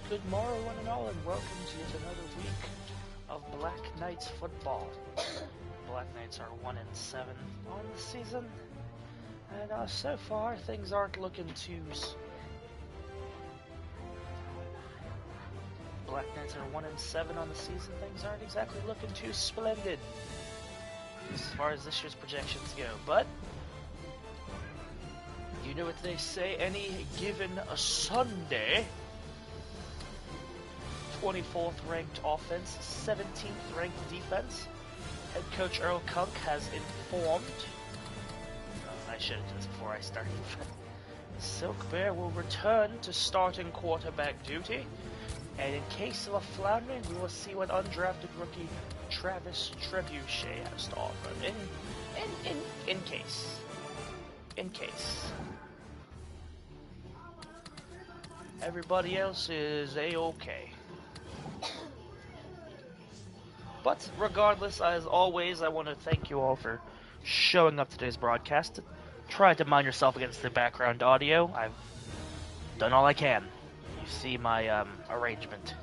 Good morrow, one and all, and welcome to yet another week of Black Knights football. Black Knights are 1-7 on the season, and so far things aren't looking too. Black Knights are 1-7 on the season. Things aren't exactly looking too splendid as far as this year's projections go. But you know what they say: any given a Sunday. 24th ranked offense, 17th ranked defense. Head coach Earl Kunk has informed. I should have done this before I started. Silk Bear will return to starting quarterback duty, and in case of a floundering, we will see what undrafted rookie Travis Trebuchet has to offer. In case. Everybody else is A-okay. But regardless, as always, I want to thank you all for showing up today's broadcast. Try to mind yourself against the background audio. I've done all I can. You see my arrangement.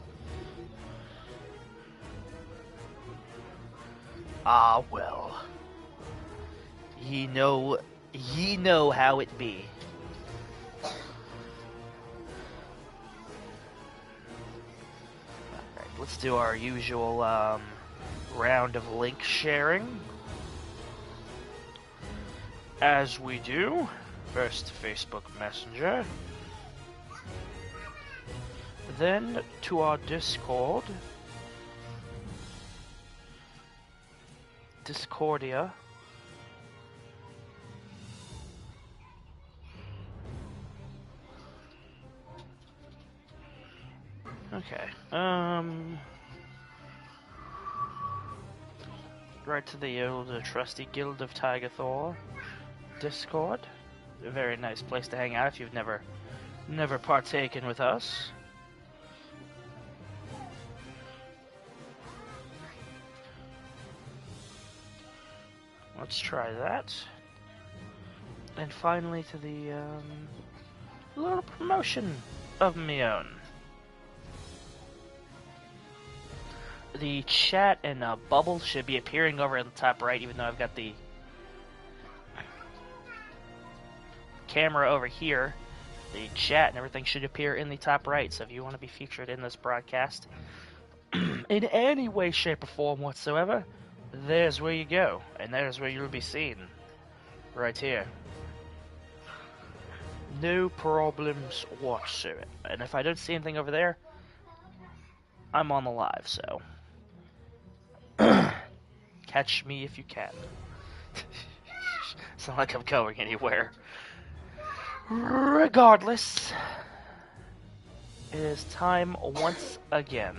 Ah, well. Ye know how it be. Alright, let's do our usual round of link sharing. As we do, first Facebook Messenger, then to our Discordia, okay, right to the old trusty Guild of Tiger Thor Discord. A very nice place to hang out if you've never partaken with us. Let's try that. And finally to the little promotion of my own. The chat and bubble should be appearing over in the top right, even though I've got the camera over here. The chat and everything should appear in the top right, so if you want to be featured in this broadcast in any way, shape, or form whatsoever, there's where you go, and there's where you'll be seen. Right here. No problems whatsoever. And if I don't see anything over there, I'm on the live, so catch me if you can. It's not like I'm going anywhere. Regardless, it is time once again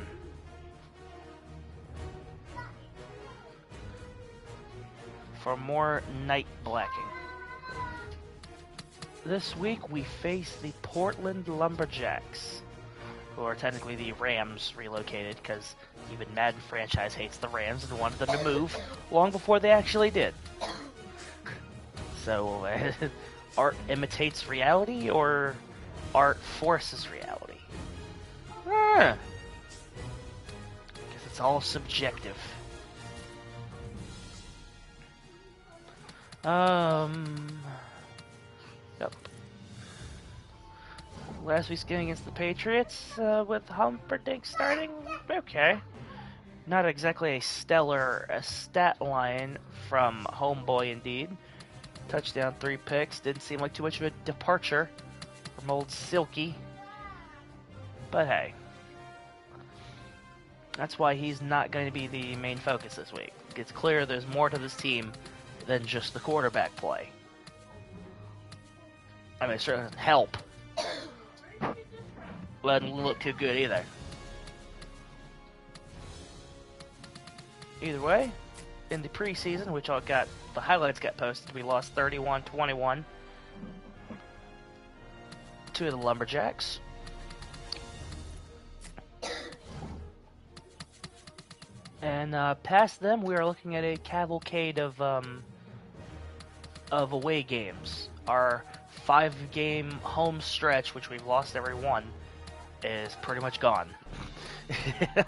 for more night blacking. This week we face the Portland Lumberjacks, who are technically the Rams relocated, because even Madden franchise hates the Rams and wanted them to move long before they actually did. So, art imitates reality, or art forces reality? Because it's all subjective. Yep. Last week's game against the Patriots, with Humperdinck starting, okay. Not exactly a stellar stat line from Homeboy, indeed. Touchdown, 3 picks. Didn't seem like too much of a departure from old Silky. But hey. That's why he's not going to be the main focus this week. It's clear there's more to this team than just the quarterback play. I mean, it certainly doesn't help. But it doesn't look too good either. Either way, in the preseason, which all got the highlights got posted, we lost 31-21 to the Lumberjacks. And past them, we are looking at a cavalcade of away games. Our 5-game home stretch, which we've lost every one, is pretty much gone. It's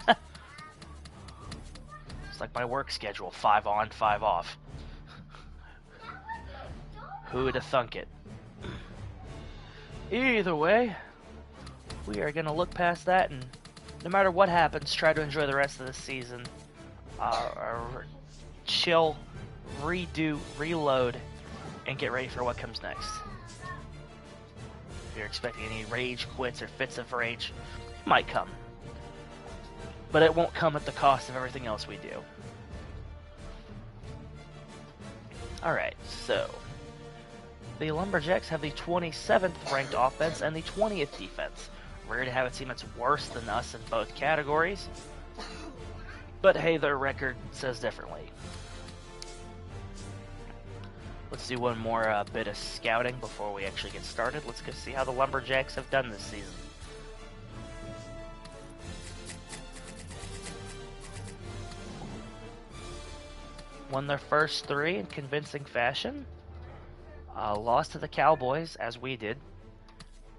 like my work schedule, 5 on, 5 off. Who'd have thunk it? Either way, we are going to look past that and no matter what happens, try to enjoy the rest of the season. Chill, redo, reload, and get ready for what comes next. If you're expecting any rage quits or fits of rage, it might come. But it won't come at the cost of everything else we do. Alright, so the Lumberjacks have the 27th ranked offense and the 20th defense. Rare to have a team that's worse than us in both categories. But hey, their record says differently. Let's do one more bit of scouting before we actually get started. Let's go see how the Lumberjacks have done this season. Won their first 3 in convincing fashion. Lost to the Cowboys, as we did.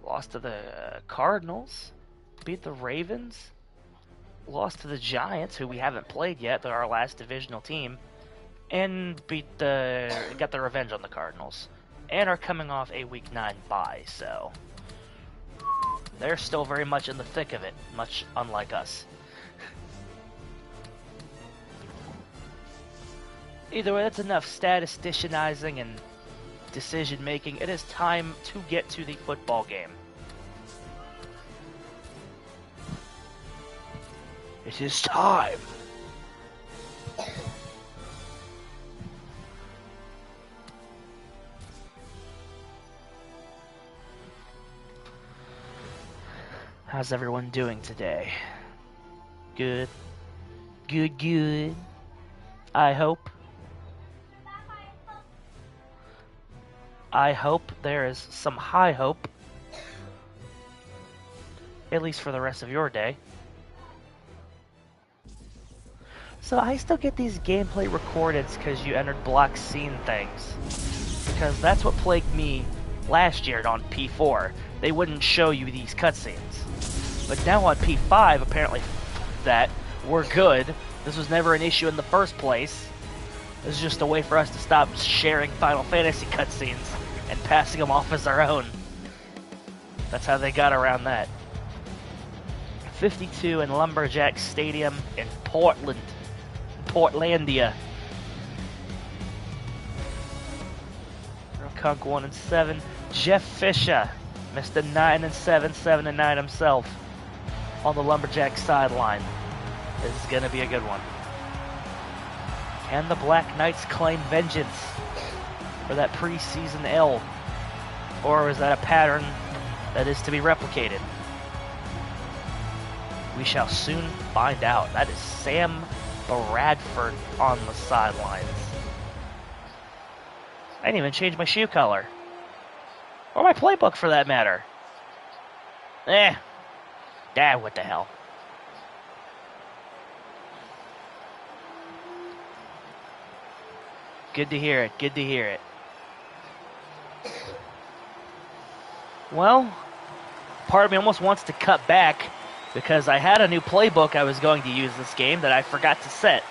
Lost to the Cardinals. Beat the Ravens. Lost to the Giants, who we haven't played yet. They're our last divisional team. And got the revenge on the Cardinals. And are coming off a Week 9 bye, so they're still very much in the thick of it, much unlike us. Either way, that's enough statisticianizing and decision making. It is time to get to the football game. It is time. How's everyone doing today? Good. Good, good. I hope. I hope there is some high hope. At least for the rest of your day. So I still get these gameplay recordeds because you entered block scene things. Because that's what plagued me last year on P4. They wouldn't show you these cutscenes. But now on P5, apparently that we're good. This was never an issue in the first place. This is just a way for us to stop sharing Final Fantasy cutscenes and passing them off as our own. That's how they got around that. 52 in Lumberjacks Stadium in Portland. Portlandia. Kunk 1-7. Jeff Fisher, Mr. 9-7, 7-9 himself, on the Lumberjacks sideline. This is gonna be a good one. Can the Black Knights claim vengeance for that preseason L, or is that a pattern that is to be replicated? We shall soon find out. That is Sam Bradford on the sidelines. I didn't even change my shoe color. Or my playbook, for that matter. What the hell. Good to hear it. Good to hear it. Well, part of me almost wants to cut back because I had a new playbook I was going to use this game that I forgot to set.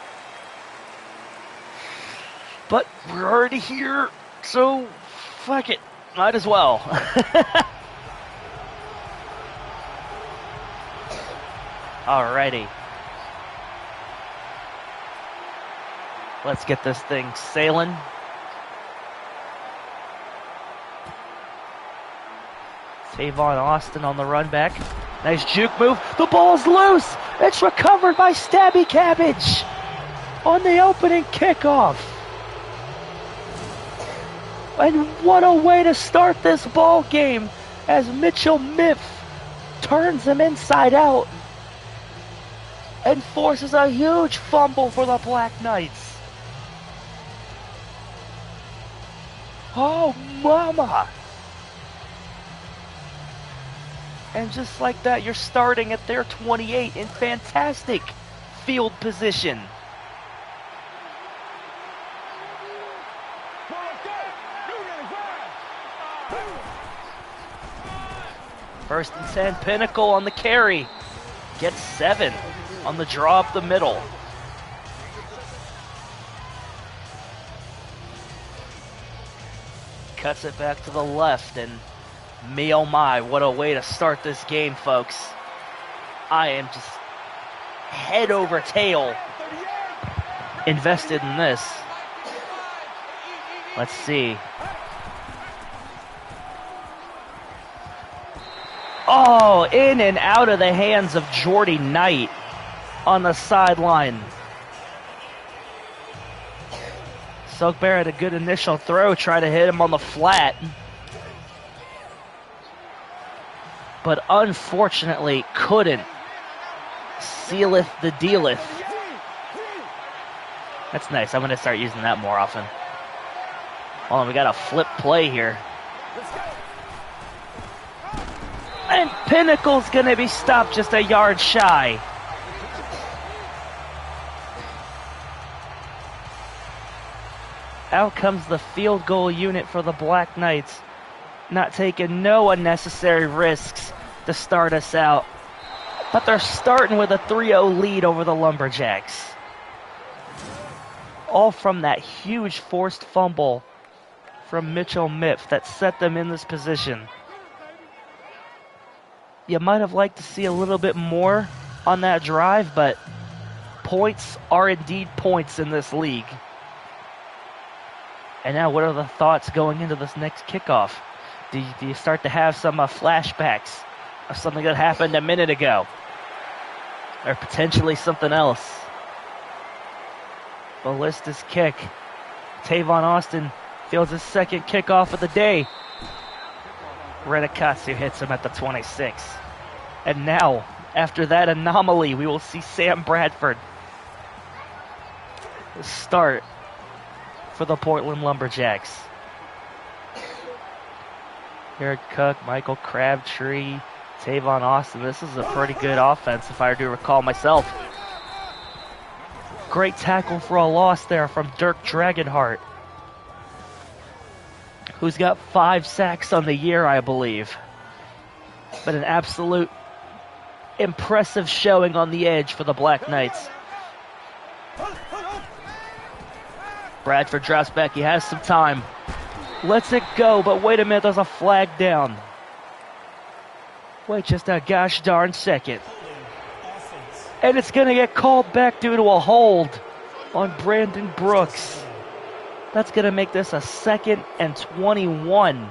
But we're already here, so fuck it. Might as well. Alrighty. Let's get this thing sailing. Tavon Austin on the run back. Nice juke move. The ball's loose. It's recovered by Stabby Cabbage on the opening kickoff. And what a way to start this ball game as Mitchell Miff turns him inside out and forces a huge fumble for the Black Knights. Oh, mama! And just like that, you're starting at their 28 in fantastic field position. First and 10, Pinnacle on the carry. Gets 7 on the draw up the middle. Cuts it back to the left, and me oh my, what a way to start this game, folks. I am just head over tail invested in this. Let's see. Oh, in and out of the hands of Jordy Knight on the sideline. Silk Bear had a good initial throw, try to hit him on the flat. But unfortunately couldn't. Sealeth the dealeth. That's nice. I'm going to start using that more often. Hold on, we got a flip play here. And Pinnacle's going to be stopped just a yard shy. Out comes the field goal unit for the Black Knights. Not taking no unnecessary risks to start us out. But they're starting with a 3-0 lead over the Lumberjacks. All from that huge forced fumble from Mitchell Miff that set them in this position. You might have liked to see a little bit more on that drive, but points are indeed points in this league. And now what are the thoughts going into this next kickoff? Do you start to have some flashbacks of something that happened a minute ago? Or potentially something else? Ballista's kick. Tavon Austin fields his second kickoff of the day. Redikatsu hits him at the 26. And now, after that anomaly, we will see Sam Bradford start for the Portland Lumberjacks. Jared Cook, Michael Crabtree, Tavon Austin. This is a pretty good offense, if I do recall myself. Great tackle for a loss there from Dirk Dragonheart, who's got 5 sacks on the year, I believe. But an absolute impressive showing on the edge for the Black Knights. Bradford drops back. He has some time. Lets it go, but wait a minute, there's a flag down. Wait just a gosh darn second. And it's going to get called back due to a hold on Brandon Brooks. That's going to make this a 2nd and 21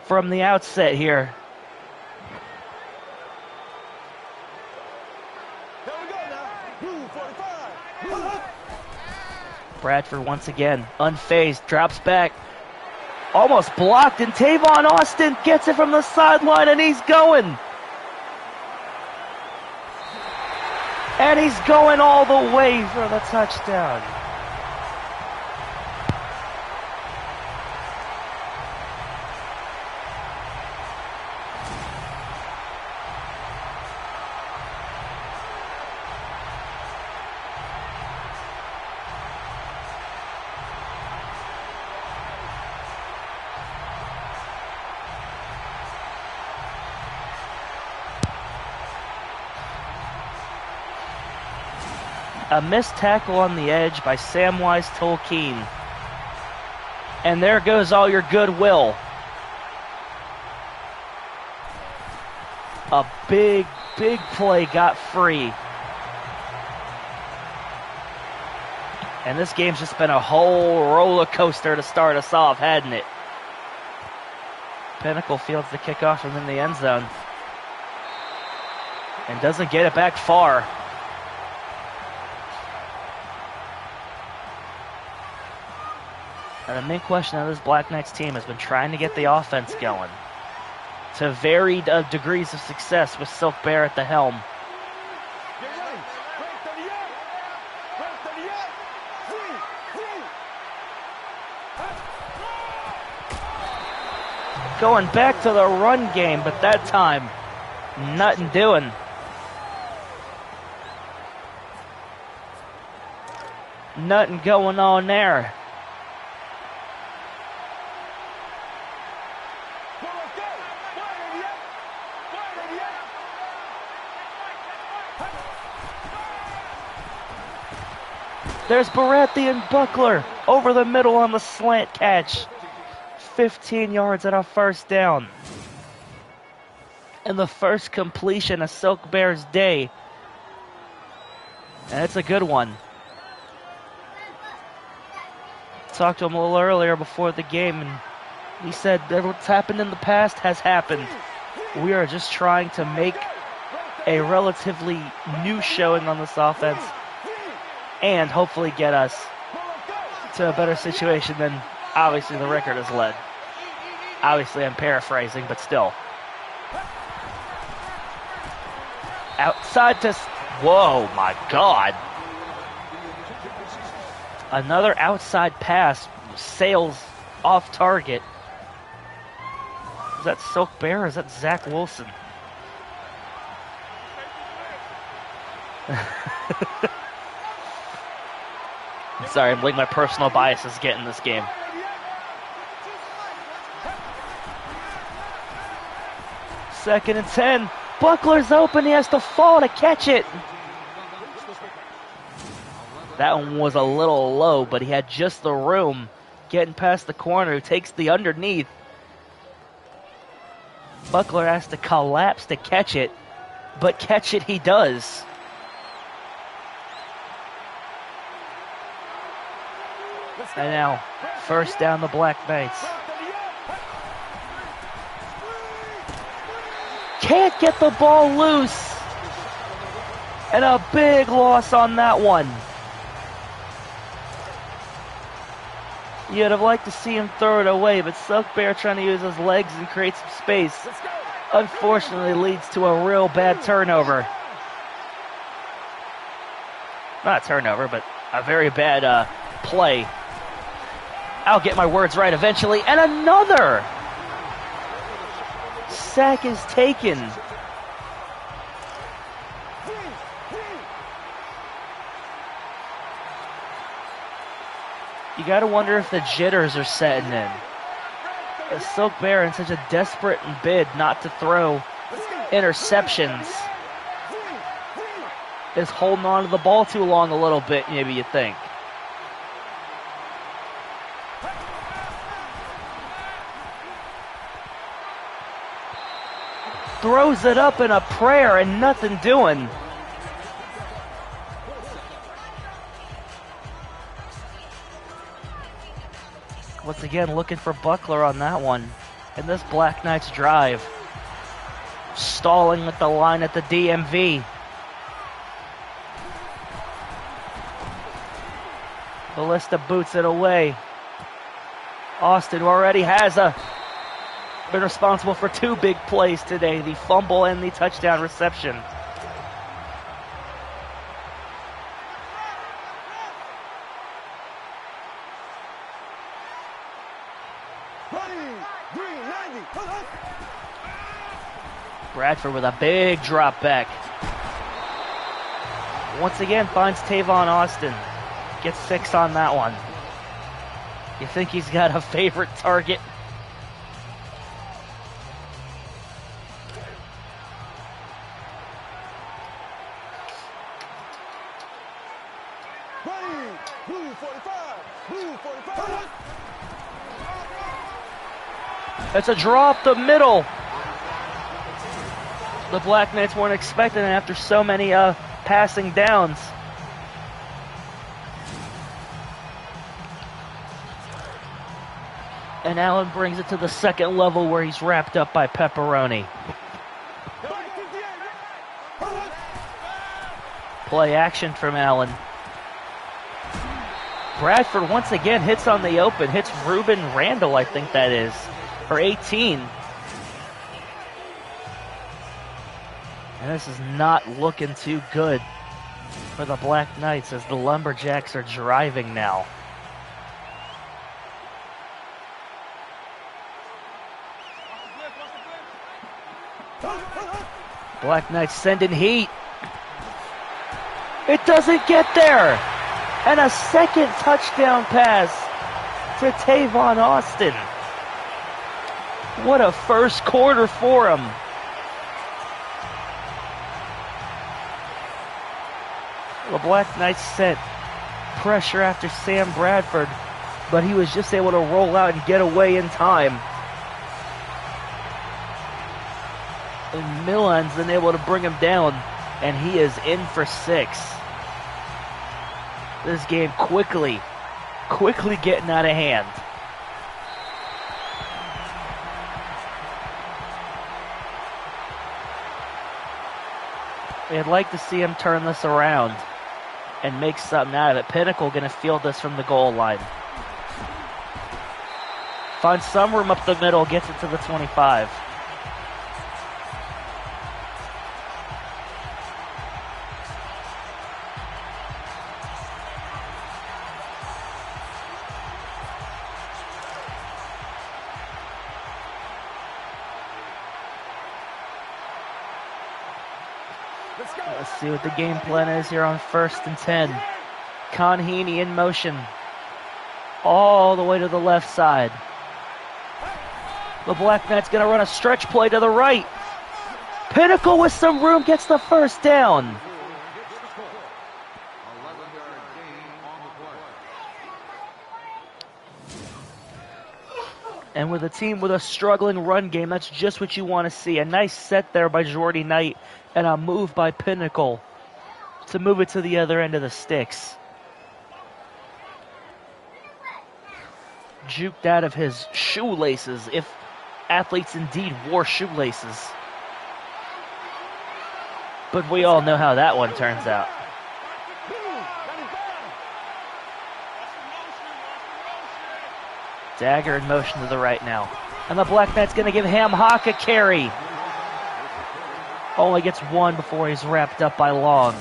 from the outset here. Bradford once again, unfazed, drops back. Almost blocked, and Tavon Austin gets it from the sideline, and he's going. And he's going all the way for the touchdown. A missed tackle on the edge by Samwise Tolkien. And there goes all your goodwill. A big, big play got free. And this game's just been a whole roller coaster to start us off, hadn't it? Pinnacle fields the kickoff from in the end zone. And doesn't get it back far. And the main question of this Black Knights team has been trying to get the offense going to varied degrees of success with Silk Bear at the helm. Going back to the run game, but that time, nothing doing. Nothing going on there. There's Baratti and Buckler over the middle on the slant catch. 15 yards and a first down. And the first completion of Silk Bear's day. And it's a good one. Talked to him a little earlier before the game, and he said that what's happened in the past has happened. We are just trying to make a relatively new showing on this offense and hopefully get us to a better situation than obviously the record has led. Obviously, I'm paraphrasing, but still. Outside to... Whoa, my God. Another outside pass sails off target. Is that Silk Bear or is that Zach Wilson? I'm sorry, I'm letting my personal biases get in this game. Second and 10. Buckler's open. He has to fall to catch it. That one was a little low, but he had just the room getting past the corner. Who takes the underneath. Buckler has to collapse to catch it, but catch it he does. And now, first down the Black Knights. Can't get the ball loose. And a big loss on that one. You'd have liked to see him throw it away, but Silk Bear trying to use his legs and create some space. Unfortunately leads to a real bad turnover. Not a turnover, but a very bad play. I'll get my words right eventually. And another sack is taken. You gotta wonder if the jitters are setting in. The Silk Bear in such a desperate bid not to throw interceptions is holding on to the ball too long a little bit, maybe you think. Throws it up in a prayer and nothing doing. Once again, looking for Buckler on that one. And this Black Knights drive. Stalling with the line at the DMV. Ballista boots it away. Austin, who already has been responsible for two big plays today, the fumble and the touchdown reception. Bradford with a big drop back. Once again finds Tavon Austin. Gets 6 on that one. You think he's got a favorite target? It's a draw up the middle. The Black Knights weren't expecting it after so many passing downs. And Allen brings it to the second level where he's wrapped up by Pepperoni. Play action from Allen. Bradford once again hits on the open, hits Ruben Randall, I think that is, for 18. And this is not looking too good for the Black Knights as the Lumberjacks are driving now. Black Knights sending heat. It doesn't get there. And a second touchdown pass to Tavon Austin. What a first quarter for him. The Black Knights sent pressure after Sam Bradford, but he was just able to roll out and get away in time. And Milan's been able to bring him down, and he is in for 6. This game quickly getting out of hand. I'd like to see him turn this around and make something out of it. Pinnacle going to field this from the goal line. Finds some room up the middle, gets it to the 25. Let's see what the game plan is here on 1st and 10. Conheaney in motion. All the way to the left side. The Black Knight's going to run a stretch play to the right. Pinnacle with some room gets the first down. And with a team with a struggling run game, that's just what you want to see. A nice set there by Jordy Knight and a move by Pinnacle to move it to the other end of the sticks. Juked out of his shoelaces, if athletes indeed wore shoelaces. But we all know how that one turns out. Dagger in motion to the right now. And the Black Knight's going to give Ham Hock a carry. Only gets one before he's wrapped up by Long.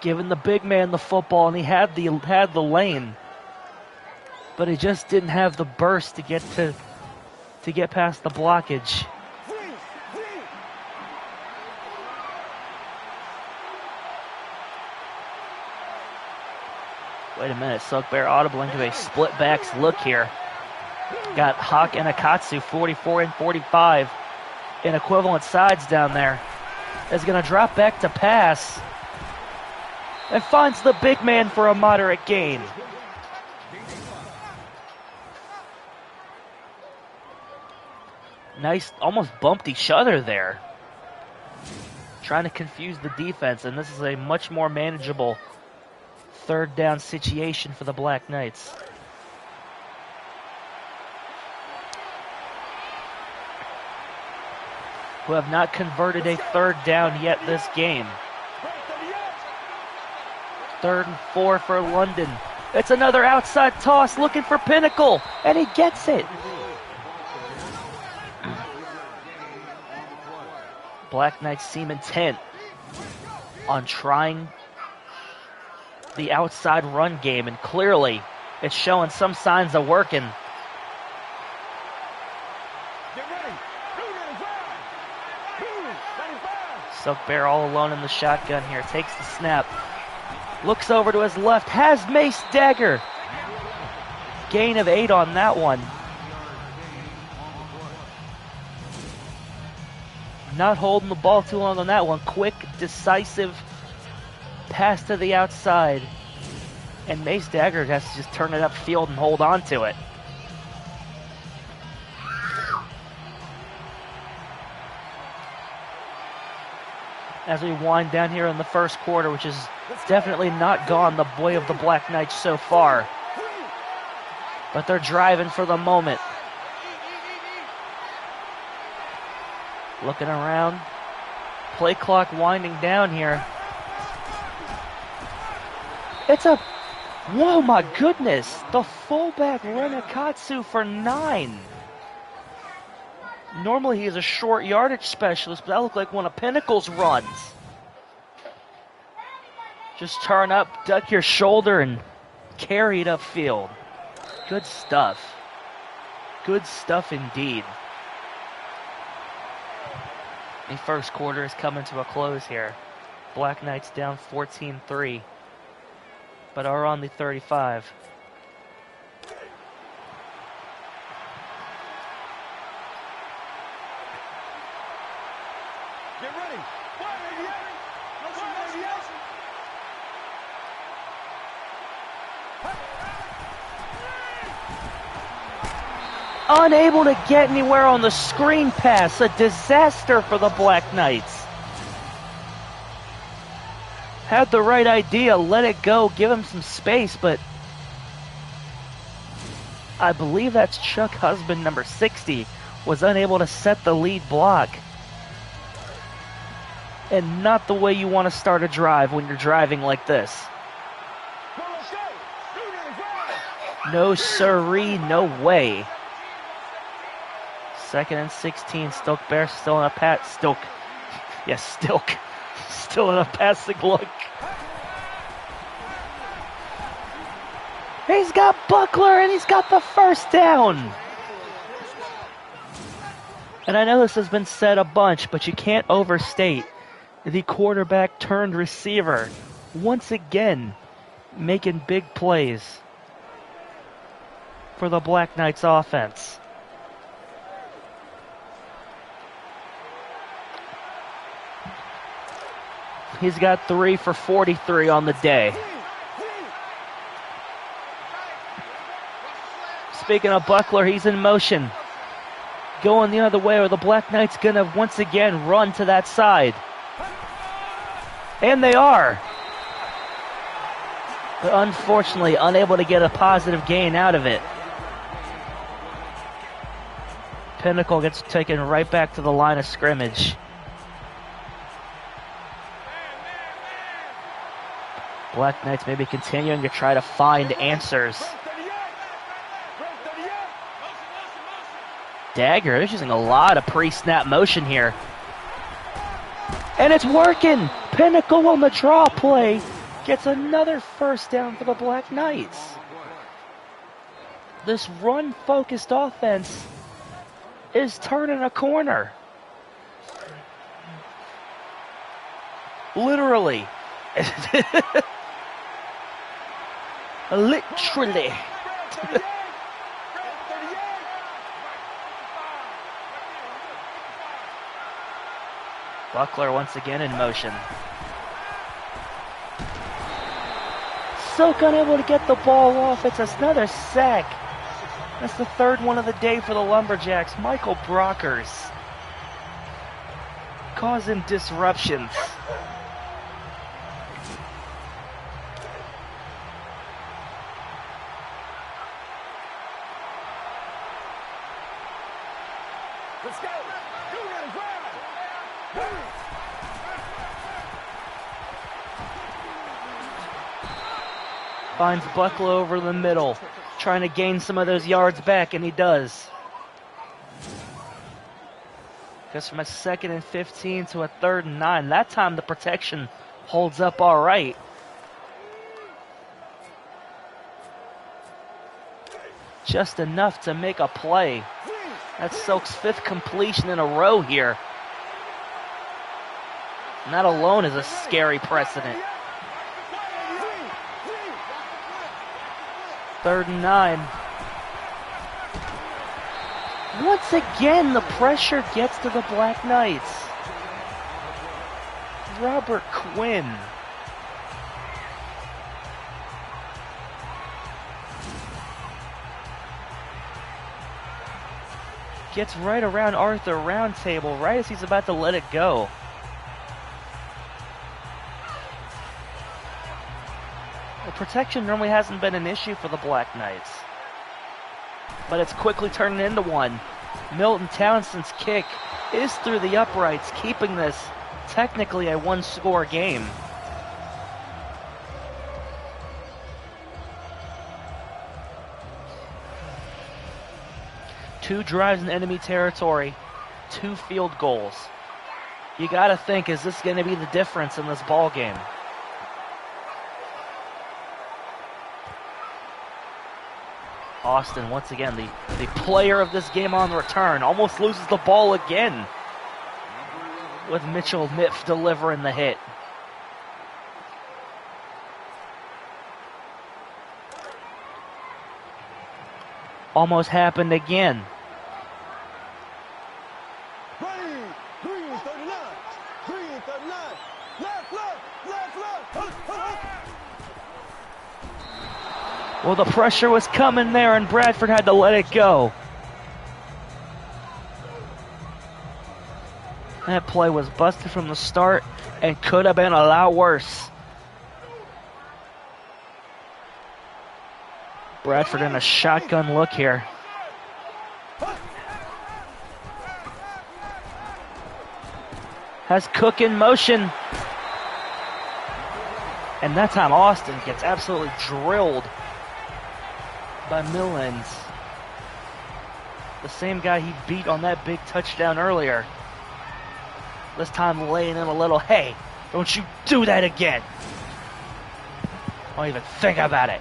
Giving the big man the football, and he had the lane. But he just didn't have the burst to get past the blockage. Wait a minute, Silkbear audible into a split backs look here. Got Hawk and Akatsu, 44 and 45 in equivalent sides down there. Is going to drop back to pass and finds the big man for a moderate gain. Nice, almost bumped each other there. Trying to confuse the defense, and this is a much more manageable 3rd down situation for the Black Knights. Who have not converted a 3rd down yet this game. 3rd and 4 for London. It's another outside toss looking for Pinnacle, and he gets it. Black Knights seem intent on trying the outside run game, and clearly it's showing some signs of working. Silkbear all alone in the shotgun here, takes the snap, looks over to his left, has Mace Dagger. Gain of 8 on that one. Not holding the ball too long on that one. Quick, decisive pass to the outside. And Mace Dagger has to just turn it upfield and hold on to it. As we wind down here in the first quarter, which is definitely not gone the way of the Black Knights so far. But they're driving for the moment. Looking around. Play clock winding down here. It's a... Whoa, my goodness! The fullback Renakatsu for 9. Normally he is a short yardage specialist, but that looked like one of Pinnacle's runs. Just turn up, duck your shoulder, and carry it upfield. Good stuff. Good stuff indeed. The first quarter is coming to a close here. Black Knights down 14-3, but are on the 35. Unable to get anywhere on the screen pass. A disaster for the Black Knights. Had the right idea, let it go, give him some space, but I believe that's Chuck Husband, number 60, was unable to set the lead block. And not the way you want to start a drive when you're driving like this. No siree, no way. 2nd and 16, Stilk Bear still in a Stilk. Yes, Stilk. Still in a passing look. He's got Buckler and he's got the first down. And I know this has been said a bunch, but you can't overstate the quarterback turned receiver once again making big plays for the Black Knights offense. He's got 3 for 43 on the day. Speaking of Buckler, he's in motion. Going the other way, or the Black Knights gonna once again run to that side. And they are. But unfortunately, unable to get a positive gain out of it. Pinnacle gets taken right back to the line of scrimmage. Black Knights maybe continuing to try to find answers. Dagger is using a lot of pre-snap motion here. And it's working! Pinnacle on the draw play gets another first down for the Black Knights. This run-focused offense is turning a corner. Literally. Literally. Buckler once again in motion. Silk unable to get the ball off. It's another sack. That's the 3rd one of the day for the Lumberjacks. Michael Brockers causing disruptions. Let's go. Finds Buckler over the middle, trying to gain some of those yards back, and he does. Goes from a 2nd and 15 to a 3rd and 9. That time the protection holds up all right. Just enough to make a play. That's Silk's 5th completion in a row here. And that alone is a scary precedent. 3rd and 9. Once again, the pressure gets to the Black Knights. Robert Quinn. Gets right around Arthur Roundtable right as he's about to let it go. The protection normally hasn't been an issue for the Black Knights, but it's quickly turning into one. Milton Townsend's kick is through the uprights, keeping this technically a one-score game. Two drives in enemy territory, 2 field goals. You gotta think, is this gonna be the difference in this ball game? Austin, once again, the player of this game on the return, almost loses the ball again with Mitchell Miff delivering the hit. Almost happened again. Well, the pressure was coming there, and Bradford had to let it go. That play was busted from the start and could have been a lot worse. Bradford in a shotgun look here. Has Cook in motion. And that time Austin gets absolutely drilled by Millens. The same guy he beat on that big touchdown earlier. This time laying in a little, hey, don't you do that again. Don't even think about it.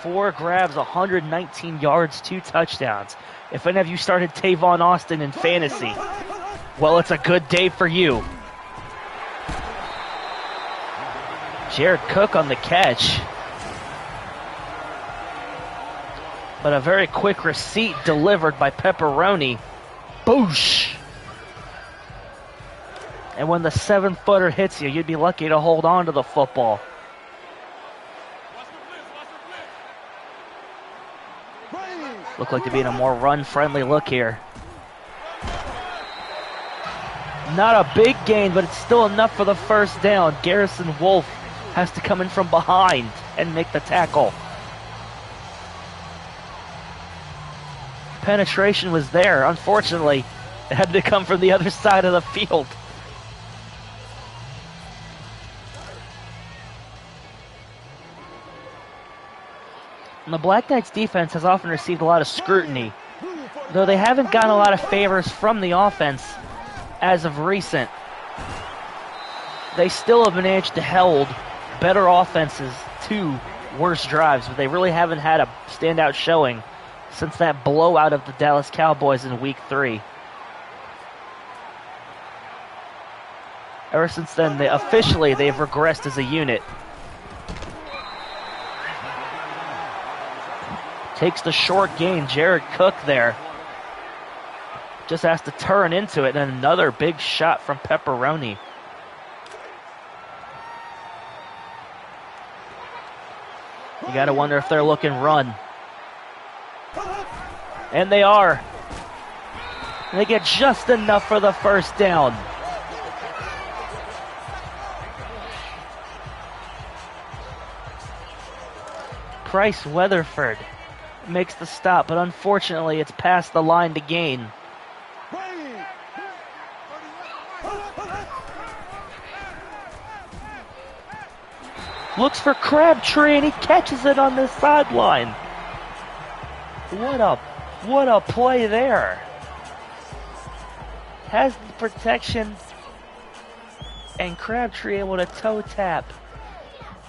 4 grabs, 119 yards, 2 touchdowns. If any of you started Tavon Austin in fantasy, well, it's a good day for you. Jared Cook on the catch. But a very quick receipt delivered by Pepperoni. Boosh! And when the 7-footer hits you, you'd be lucky to hold on to the football. Look like to be in a more run-friendly look here. Not a big gain, but it's still enough for the first down. Garrison Wolf has to come in from behind and make the tackle. Penetration was there. Unfortunately, it had to come from the other side of the field. And the Black Knights defense has often received a lot of scrutiny, though they haven't gotten a lot of favors from the offense as of recent. They still have managed to hold better offenses to worse drives, but they really haven't had a standout showing since that blowout of the Dallas Cowboys in Week 3. Ever since then, they've regressed as a unit. Takes the short gain, Jared Cook there. Just has to turn into it, and another big shot from Pepperoni. You gotta wonder if they're looking run. And they are. They get just enough for the first down. Price Weatherford makes the stop, but unfortunately it's past the line to gain. Looks for Crabtree, and he catches it on the sideline. What a play there. Has the protection, and Crabtree able to toe tap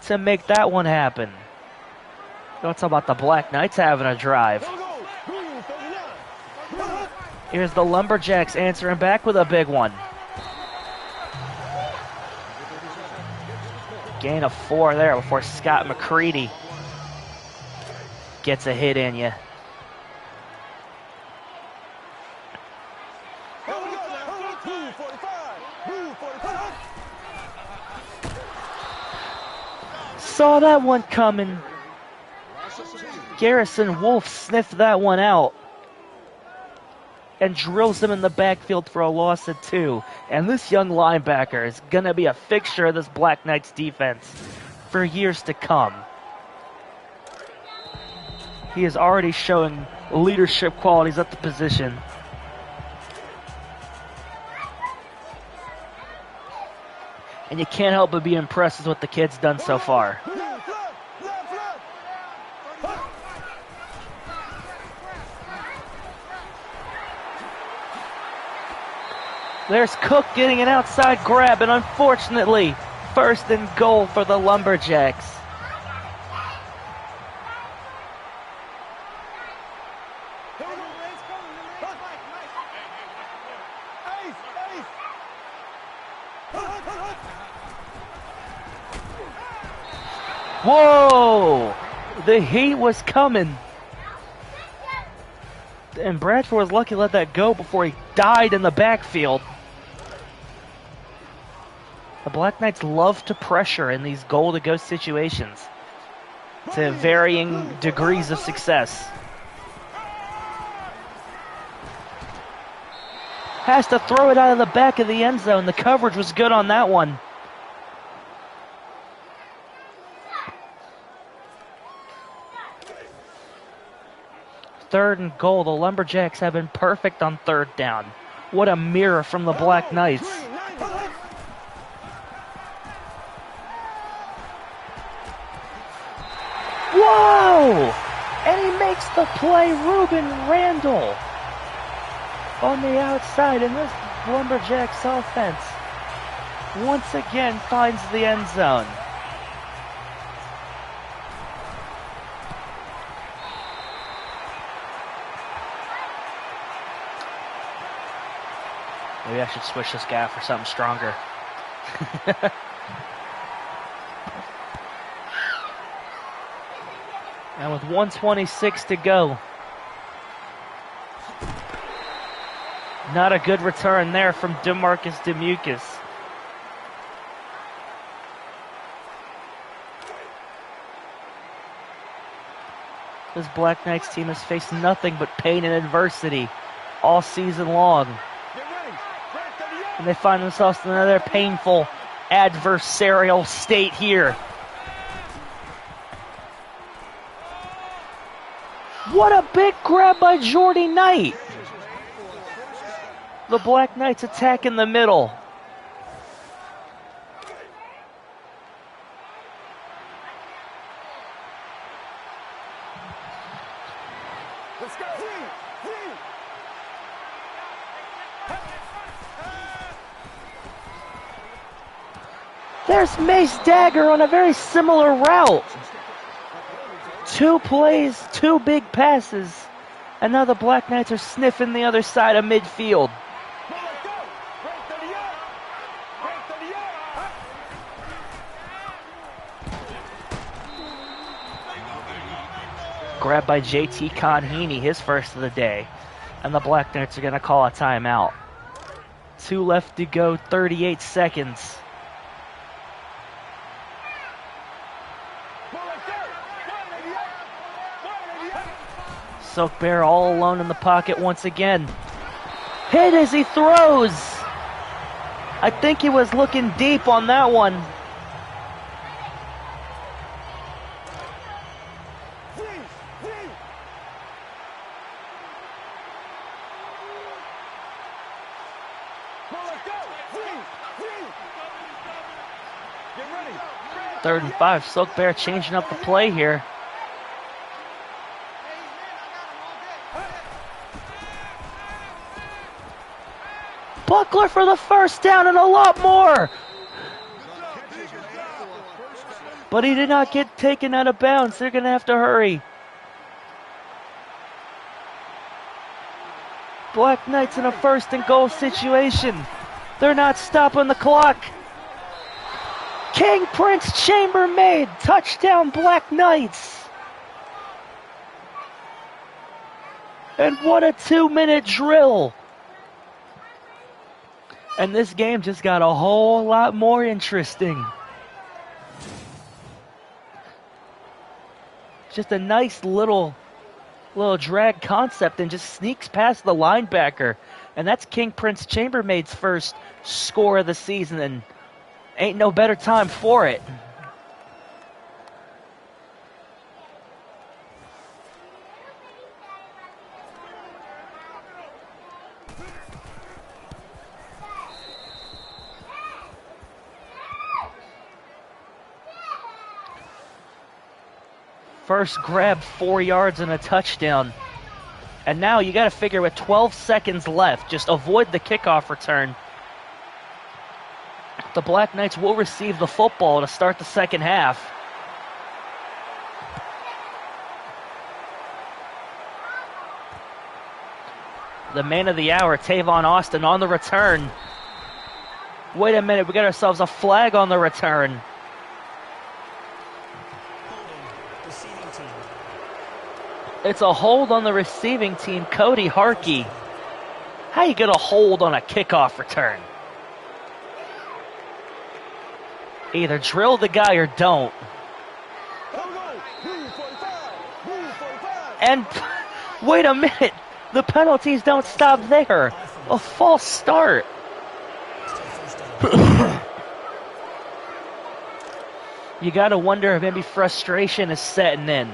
to make that one happen. Don't talk about the Black Knights having a drive. Here's the Lumberjacks answering back with a big one. Gain of 4 there before Scott McCready gets a hit in you. Saw that one coming. Garrison Wolf sniffed that one out and drills him in the backfield for a loss of 2. And this young linebacker is going to be a fixture of this Black Knights defense for years to come. He is already showing leadership qualities at the position. And you can't help but be impressed with what the kid's done so far. There's Cook getting an outside grab, and unfortunately, 1st and goal for the Lumberjacks. Whoa! The heat was coming. And Bradford was lucky to let that go before he died in the backfield. The Black Knights love to pressure in these goal-to-go situations to varying degrees of success. Has to throw it out of the back of the end zone. The coverage was good on that one. Third and goal. The Lumberjacks have been perfect on third down. What a mirror from the Black Knights. Whoa! And he makes the play. Ruben Randall on the outside, and this Lumberjacks offense once again finds the end zone. Maybe I should switch this guy for something stronger. And with 1:26 to go, not a good return there from DeMarcus Demucus. This Black Knights team has faced nothing but pain and adversity all season long. And they find themselves in another painful adversarial state here. What a big grab by Jordy Knight. The Black Knights attack in the middle. Let's go. There's Mace Dagger on a very similar route. 2 plays, 2 big passes, and now the Black Knights are sniffing the other side of midfield. Grabbed by JT Conheaney, his first of the day, and the Black Knights are going to call a timeout. 2 left to go, 38 seconds. Silk Bear all alone in the pocket once again. Hit as he throws. I think he was looking deep on that one. Third and 5. Silk Bear changing up the play here. Buckler for the first down and a lot more. But he did not get taken out of bounds. They're going to have to hurry. Black Knights in a first and goal situation. They're not stopping the clock. King Prince Chambermaid, touchdown Black Knights. And what a 2-minute drill. And this game just got a whole lot more interesting. Just a nice little drag concept and just sneaks past the linebacker. And that's King Prince Chambermaid's first score of the season, and ain't no better time for it. First grab, 4 yards and a touchdown. And now you got to figure with 12 seconds left, just avoid the kickoff return. The Black Knights will receive the football to start the second half. The man of the hour, Tavon Austin, on the return. Wait a minute, we got ourselves a flag on the return. It's a hold on the receiving team, Cody Harkey. How you get a hold on a kickoff return? Either drill the guy or don't. And wait a minute, the penalties don't stop there. A false start. You gotta wonder if maybe frustration is setting in.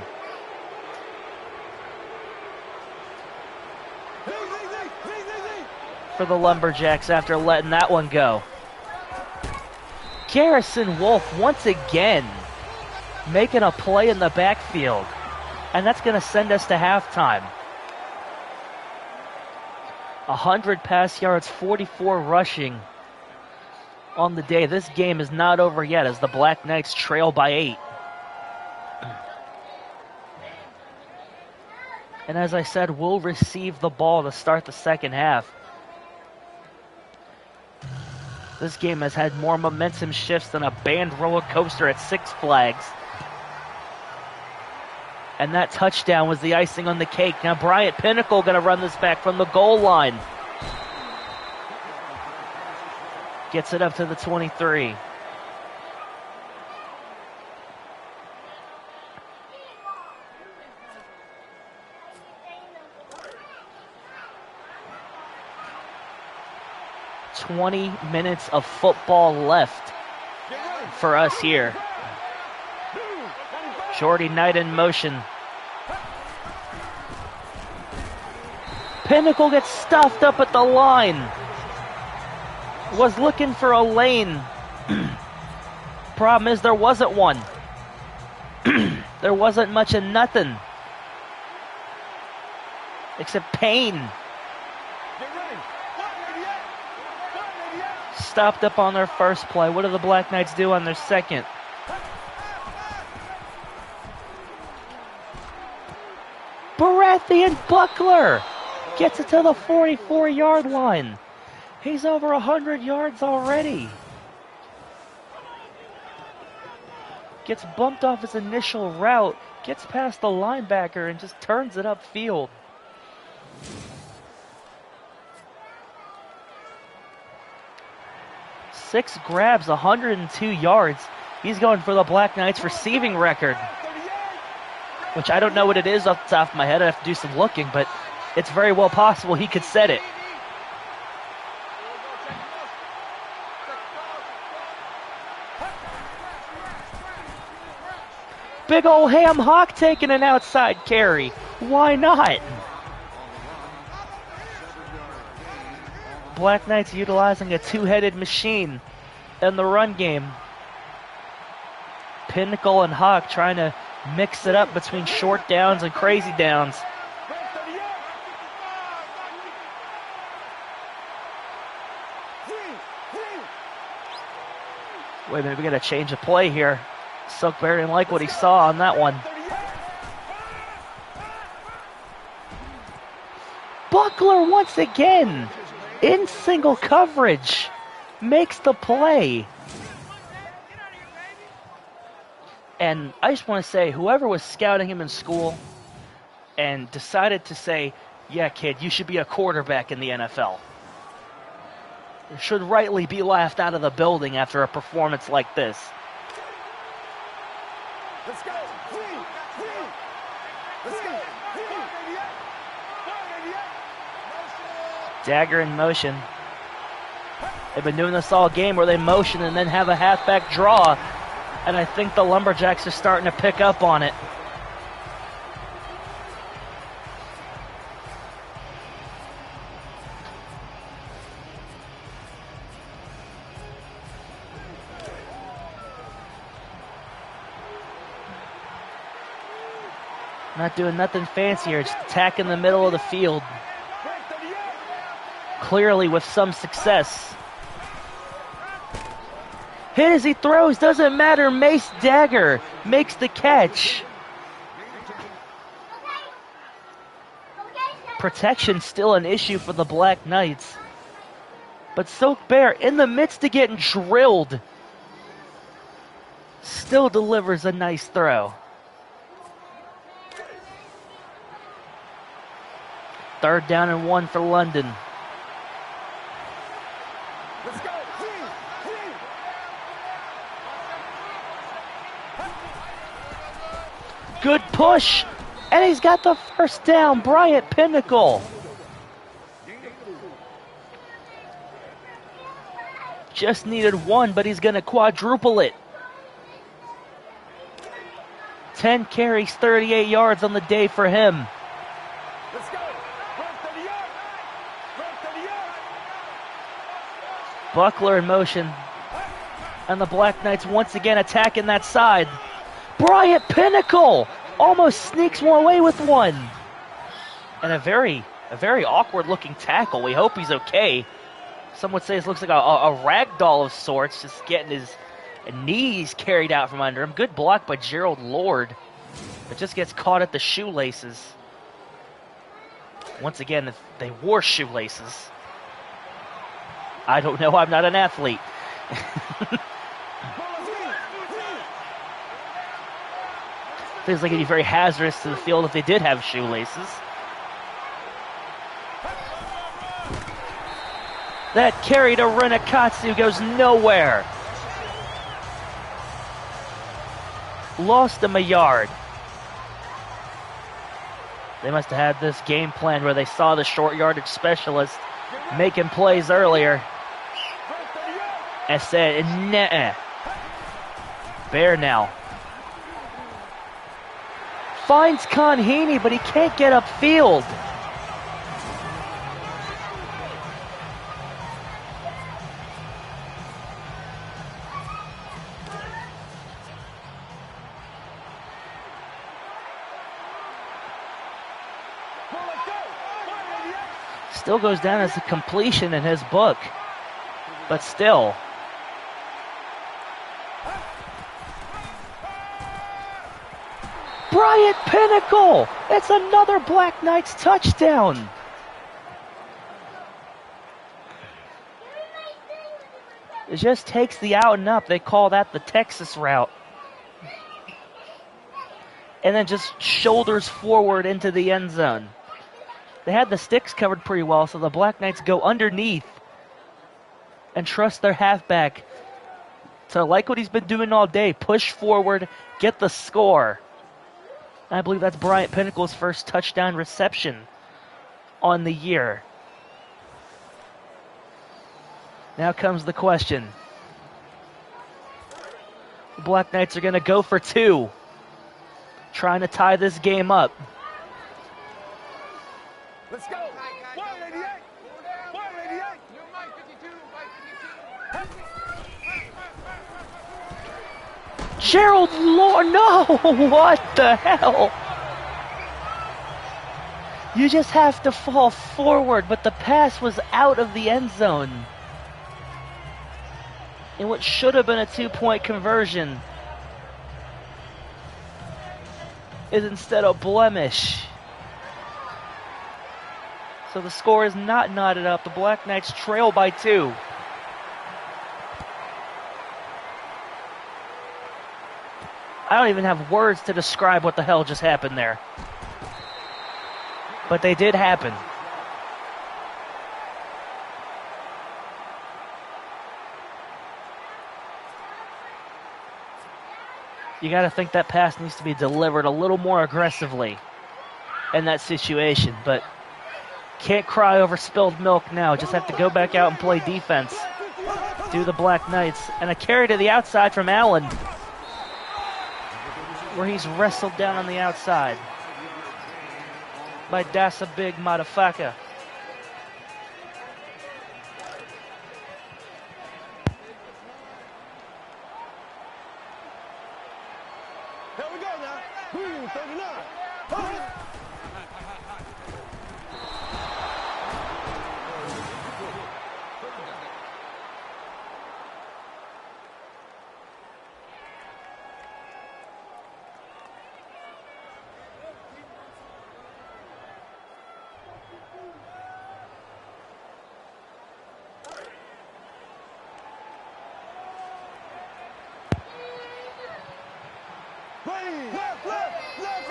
For the Lumberjacks after letting that one go. Garrison Wolf once again making a play in the backfield. And that's going to send us to halftime. 100 pass yards, 44 rushing on the day. This game is not over yet as the Black Knights trail by 8. And as I said, we'll receive the ball to start the second half. This game has had more momentum shifts than a banned roller coaster at Six Flags. And that touchdown was the icing on the cake. Now Bryant Pinnacle going to run this back from the goal line. Gets it up to the 23. "20 minutes of football left for us here." Jordy Knight in motion. Pinnacle gets stuffed up at the line. Was looking for a lane. Problem is there wasn't one. There wasn't much of nothing. Except pain. Stopped up on their first play. What do the Black Knights do on their second? Baratheon Buckler gets it to the 44-yard line. He's over 100 yards already. Gets bumped off his initial route, gets past the linebacker, and just turns it upfield. Six grabs, 102 yards. He's going for the Black Knights receiving record, which I don't know what it is off the top of my head. I have to do some looking, but it's very well possible he could set it. Big ol' Ham Hawk taking an outside carry. Why not? Black Knights utilizing a two-headed machine in the run game. Pinnacle and Hawk trying to mix it up between short downs and crazy downs. Wait a minute, we got to change a play here. Silkberry didn't like what he saw on that one. Buckler once again in single coverage makes the play. And I just want to say, whoever was scouting him in school and decided to say, yeah, kid, you should be a quarterback in the NFL, should rightly be laughed out of the building after a performance like this. Let's go. Let's go. Dagger in motion. They've been doing this all game where they motion and then have a halfback draw. And I think the Lumberjacks are starting to pick up on it. Not doing nothing fancier, just attacking the middle of the field. Clearly with some success. Hit as he throws, doesn't matter. Mace Dagger makes the catch. Protection still an issue for the Black Knights. But Silk Bear, in the midst of getting drilled, still delivers a nice throw. Third down and 1 for London. Let's go. Good push. And he's got the first down. Bryant Pinnacle. Just needed one, but he's going to quadruple it. 10 carries, 38 yards on the day for him. Let's go. Buckler in motion. And the Black Knights once again attacking that side. Bryant Pinnacle almost sneaks one away with one. And a very awkward looking tackle. We hope he's okay. Some would say this looks like a rag doll of sorts, just getting his knees carried out from under him. Good block by Gerald Lord, but just gets caught at the shoelaces. Once again, if they wore shoelaces. I don't know, I'm not an athlete. Feels like it'd be very hazardous to the field if they did have shoelaces. That carry to Renakatsu goes nowhere. Lost him a yard. They must have had this game plan where they saw the short yardage specialist making plays earlier and said, nah. Bear now. Finds Conheeney, but he can't get upfield. Still goes down as a completion in his book, but still. Bryant Pinnacle! It's another Black Knights touchdown! It just takes the out and up. They call that the Texas route. And then just shoulders forward into the end zone. They had the sticks covered pretty well, so the Black Knights go underneath and trust their halfback to, like what he's been doing all day, push forward, get the score. And I believe that's Bryant Pinnacle's first touchdown reception on the year. Now comes the question. The Black Knights are going to go for two, trying to tie this game up. Let's go. 188. 188. Gerald Lord, no! What the hell? You just have to fall forward, but the pass was out of the end zone. In what should have been a 2-point conversion is instead a blemish. So the score is not knotted up. The Black Knights trail by 2. I don't even have words to describe what the hell just happened there. But they did happen. You got to think that pass needs to be delivered a little more aggressively in that situation, but can't cry over spilled milk now. Just have to go back out and play defense. Do the Black Knights. And a carry to the outside from Allen, where he's wrestled down on the outside by Dasa Big Motherfucker. Here we go now. 39.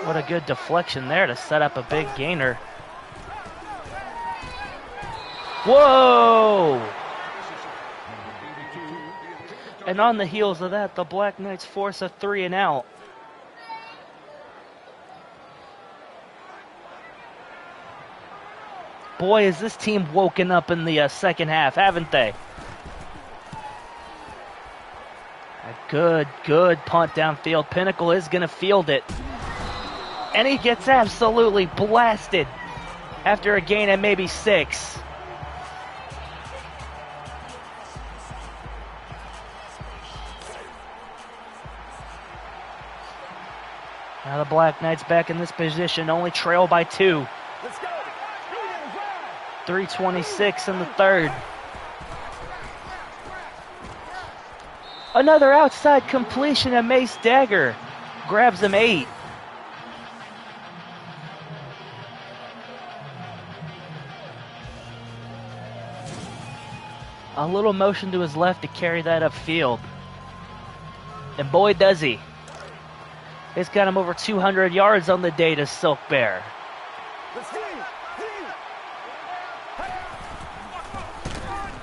What a good deflection there to set up a big gainer. Whoa! And on the heels of that, the Black Knights force a 3 and out. Boy, has this team woken up in the second half, haven't they? A good punt downfield. Pinnacle is going to field it. And he gets absolutely blasted after a gain of maybe 6. Now the Black Knights back in this position, only trail by 2. 3:26 in the third. Another outside completion, and Mace Dagger grabs him 8. A little motion to his left to carry that upfield. And boy, does he. It's got him over 200 yards on the day to Silk Bear.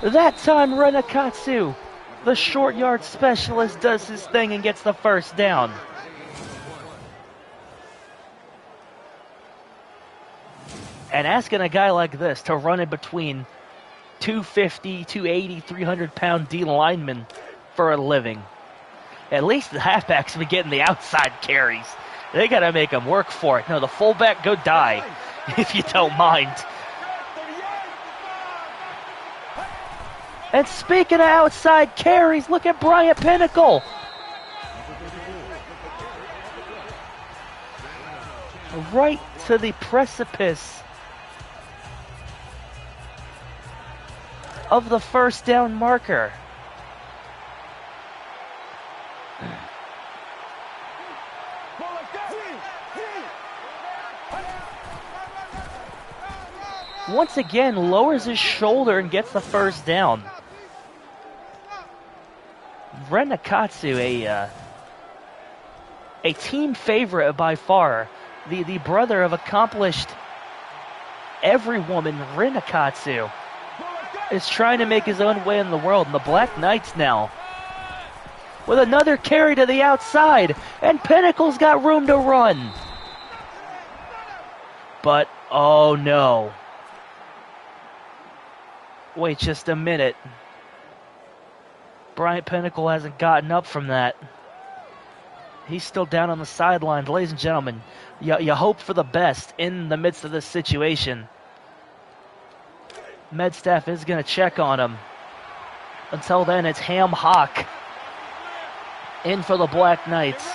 That time, Renakatsu, the short yard specialist, does his thing and gets the first down. And asking a guy like this to run in between 250, 280, 300-pound D linemen for a living. At least the halfbacks be getting the outside carries. They got to make them work for it. No, the fullback, go die, if you don't mind. And speaking of outside carries, look at Bryant Pinnacle. Right to the precipice of the first down marker. Once again, lowers his shoulder and gets the first down. Renakatsu, a team favorite by far. The brother of accomplished every woman, Renakatsu, is trying to make his own way in the world. And the Black Knights now, with another carry to the outside, and Pinnacle's got room to run. But, oh no. Wait just a minute. Bryant Pinnacle hasn't gotten up from that. He's still down on the sidelines. Ladies and gentlemen, you hope for the best in the midst of this situation. Med staff is going to check on him. Until then, it's Ham Hock in for the Black Knights.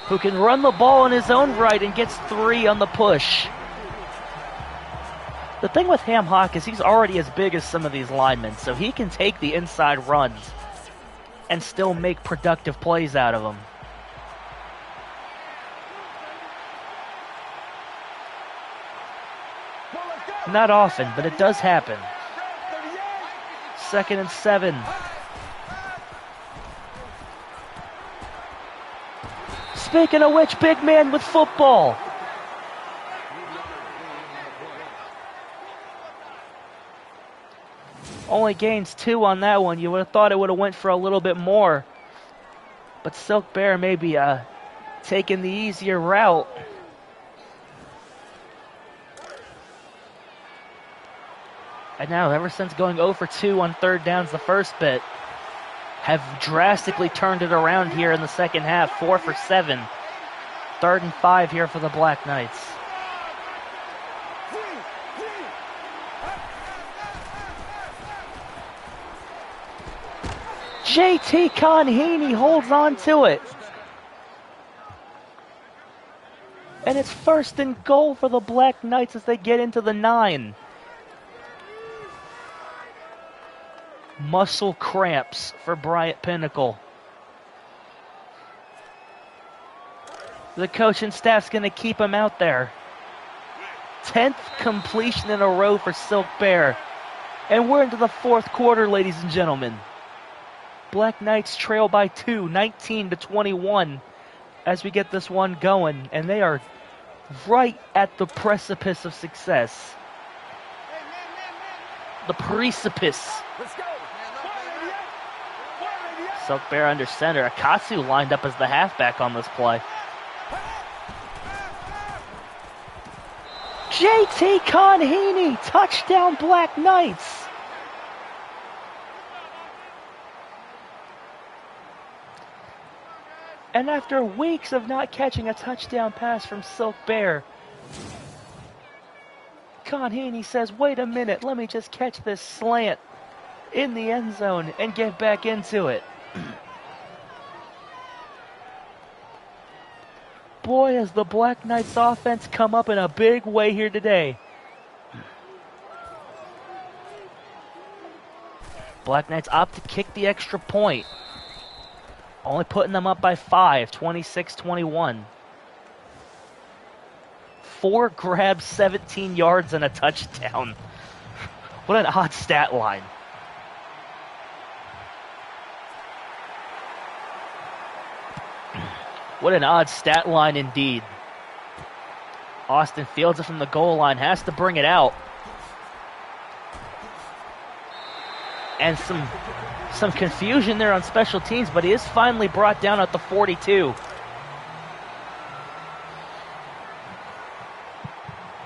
Who can run the ball in his own right and gets 3 on the push. The thing with Ham Hock is he's already as big as some of these linemen, so he can take the inside runs and still make productive plays out of them. Not often, but it does happen. 2nd and 7. Speaking of which, big man with football. Only gains 2 on that one. You would have thought it would have went for a little bit more. But Silk Bear may be taking the easier route. And now, ever since going 0 for 2 on 3rd downs the first bit, have drastically turned it around here in the second half. 4 for 7. 3rd and 5 here for the Black Knights. JT Conheeney holds on to it. And it's 1st and goal for the Black Knights as they get into the 9. Muscle cramps for Bryant Pinnacle. The coaching staff's going to keep him out there. 10th completion in a row for Silk Bear. And we're into the 4th quarter, ladies and gentlemen. Black Knights trail by 2, 19-21, as we get this one going. And they are right at the precipice of success. The precipice. Silk Bear under center. Akatsu lined up as the halfback on this play. JT Conheeney, touchdown Black Knights. And after weeks of not catching a touchdown pass from Silk Bear, Conheeney says, wait a minute, let me just catch this slant in the end zone and get back into it. Boy, has the Black Knights offense come up in a big way here today. Black Knights opt to kick the extra point. Only putting them up by 5, 26-21. 4 grabs, 17 yards, and a touchdown. What an odd stat line. What an odd stat line indeed. Austin fields it from the goal line, has to bring it out. And some confusion there on special teams, but he is finally brought down at the 42.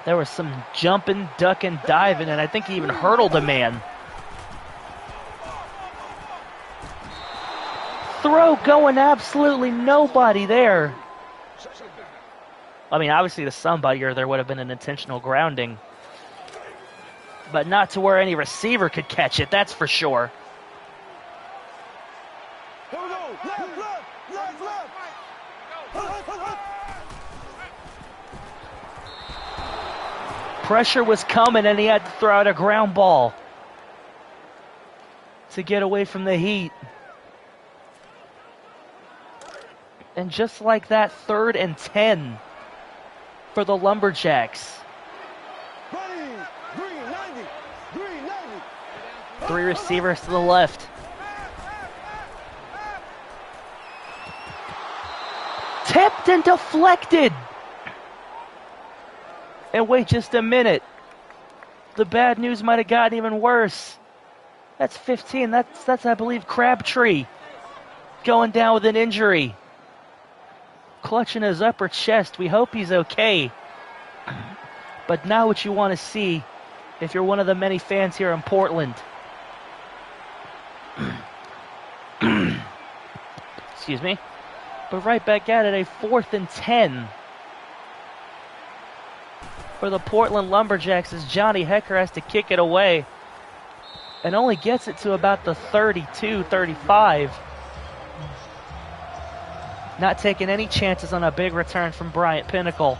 There was some jumping, ducking, diving, and I think he even hurdled a man. Throw going, absolutely nobody there. I mean, obviously to somebody, or there would have been an intentional grounding. But not to where any receiver could catch it, that's for sure. Here we go. Left. Pressure was coming, and he had to throw out a ground ball to get away from the heat. And just like that, 3rd and 10 for the Lumberjacks. Green 90. 3 receivers to the left. Tipped and deflected. And wait just a minute. The bad news might have gotten even worse. That's 15. That's I believe, Crabtree going down with an injury. Clutching his upper chest. We hope he's okay. But now what you want to see, if you're one of the many fans here in Portland. Excuse me. But right back at it, a 4th and 10 for the Portland Lumberjacks as Johnny Hecker has to kick it away and only gets it to about the 32, 35. Not taking any chances on a big return from Bryant Pinnacle.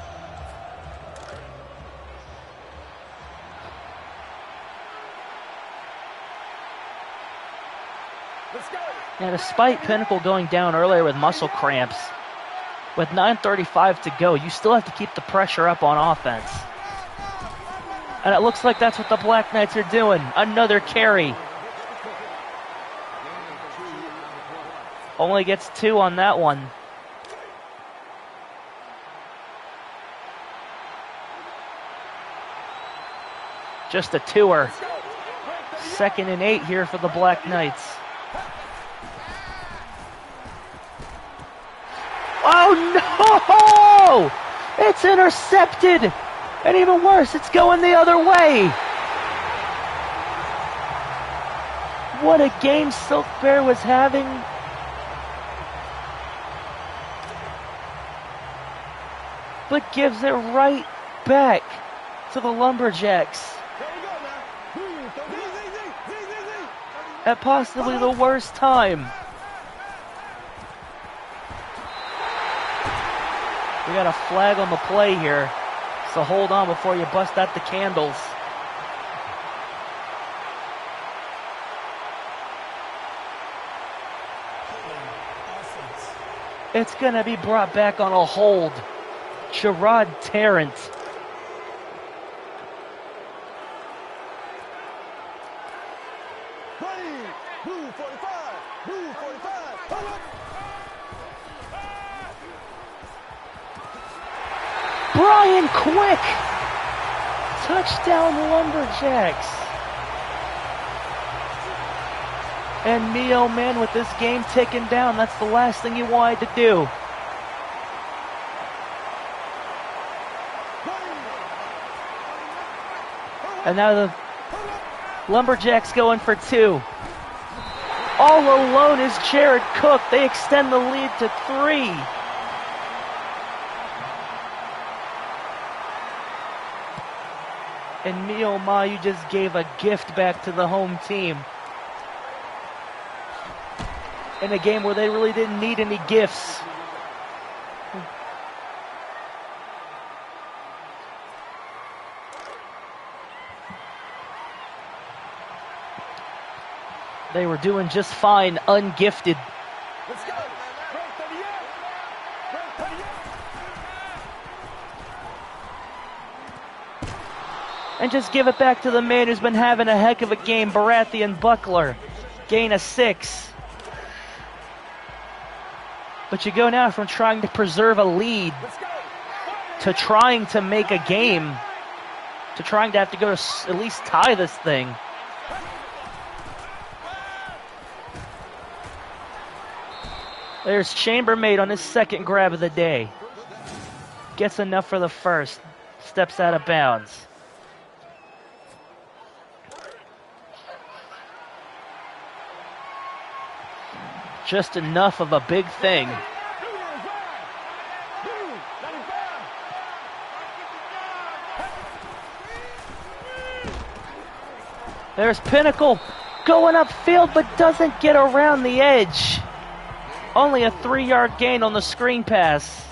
Now, despite Pinnacle going down earlier with muscle cramps, with 9:35 to go, you still have to keep the pressure up on offense. And it looks like that's what the Black Knights are doing. Another carry. Only gets 2 on that one. Just a 2-er. 2nd and 8 here for the Black Knights. Oh no! It's intercepted! And even worse, it's going the other way! What a game Silk Bear was having. But gives it right back to the Lumberjacks. At possibly the worst time. We got a flag on the play here, so hold on before you bust out the candles. It's going to be brought back on a hold. Gerard Tarrant. Brian Quick! Touchdown Lumberjacks! And me, oh man, with this game ticking down, that's the last thing you wanted to do. And now the Lumberjacks going for 2. All alone is Jared Cook. They extend the lead to 3. And me, oh my, you just gave a gift back to the home team. In a game where they really didn't need any gifts. They were doing just fine, ungifted. Let's go. And just give it back to the man who's been having a heck of a game, Baratheon Buckler. Gain of 6. But you go now from trying to preserve a lead to trying to make a game to trying to have to go to at least tie this thing. There's Chambermaid on his second grab of the day. Gets enough for the first. Steps out of bounds. Just enough of a big thing. There's Pinnacle going upfield but doesn't get around the edge. Only a 3-yard gain on the screen pass.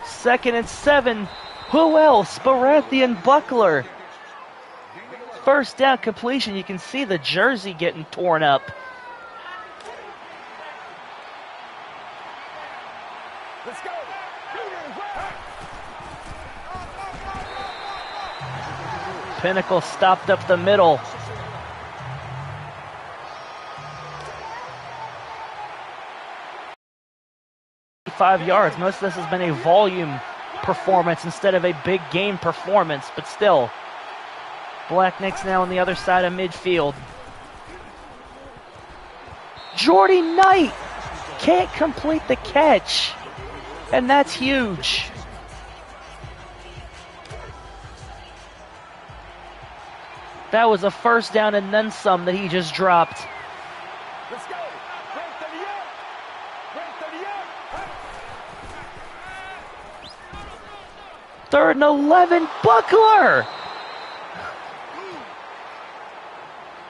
Second and 7. Who else? Baratheon Buckler. First down completion. You can see the jersey getting torn up. Let's go. Pinnacle stopped up the middle. .5 yards. Most of this has been a volume performance instead of a big game performance, but still. Blacknick's now on the other side of midfield. Jordy Knight can't complete the catch, and that's huge. That was a first down and then some that he just dropped. Let's go. Third and 11, Buckler!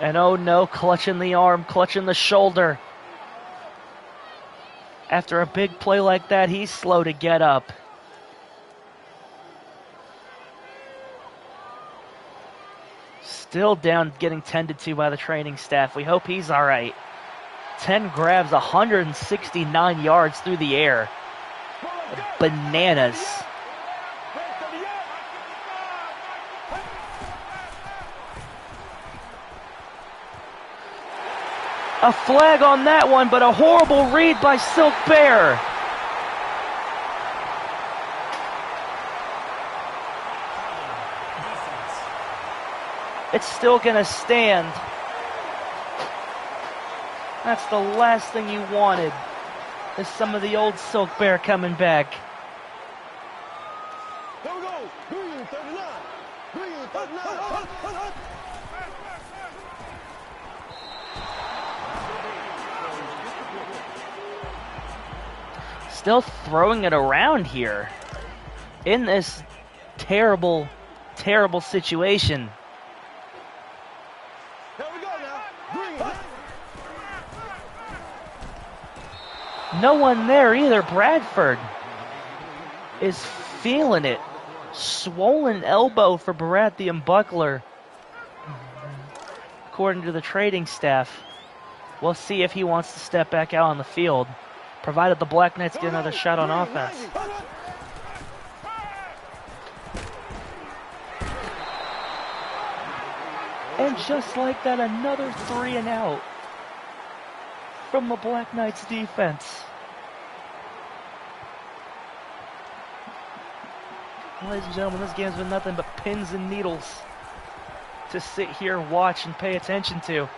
And oh no, clutching the arm, clutching the shoulder. After a big play like that, he's slow to get up. Still down, getting tended to by the training staff. We hope he's all right. 10 grabs, 169 yards through the air. Bananas. A flag on that one, but a horrible read by Silk Bear. It's still going to stand. That's the last thing you wanted, is some of the old Silk Bear coming back. Here we go. 39. 39. Still throwing it around here in this terrible, terrible situation. Here we go now. No one there either. Bradford is feeling it. Swollen elbow for Baratheon Buckler, according to the trading staff. We'll see if he wants to step back out on the field, provided the Black Knights get another shot on offense. And just like that, another 3 and out from the Black Knights defense. Ladies and gentlemen, this game's been nothing but pins and needles to sit here, watch, and pay attention to.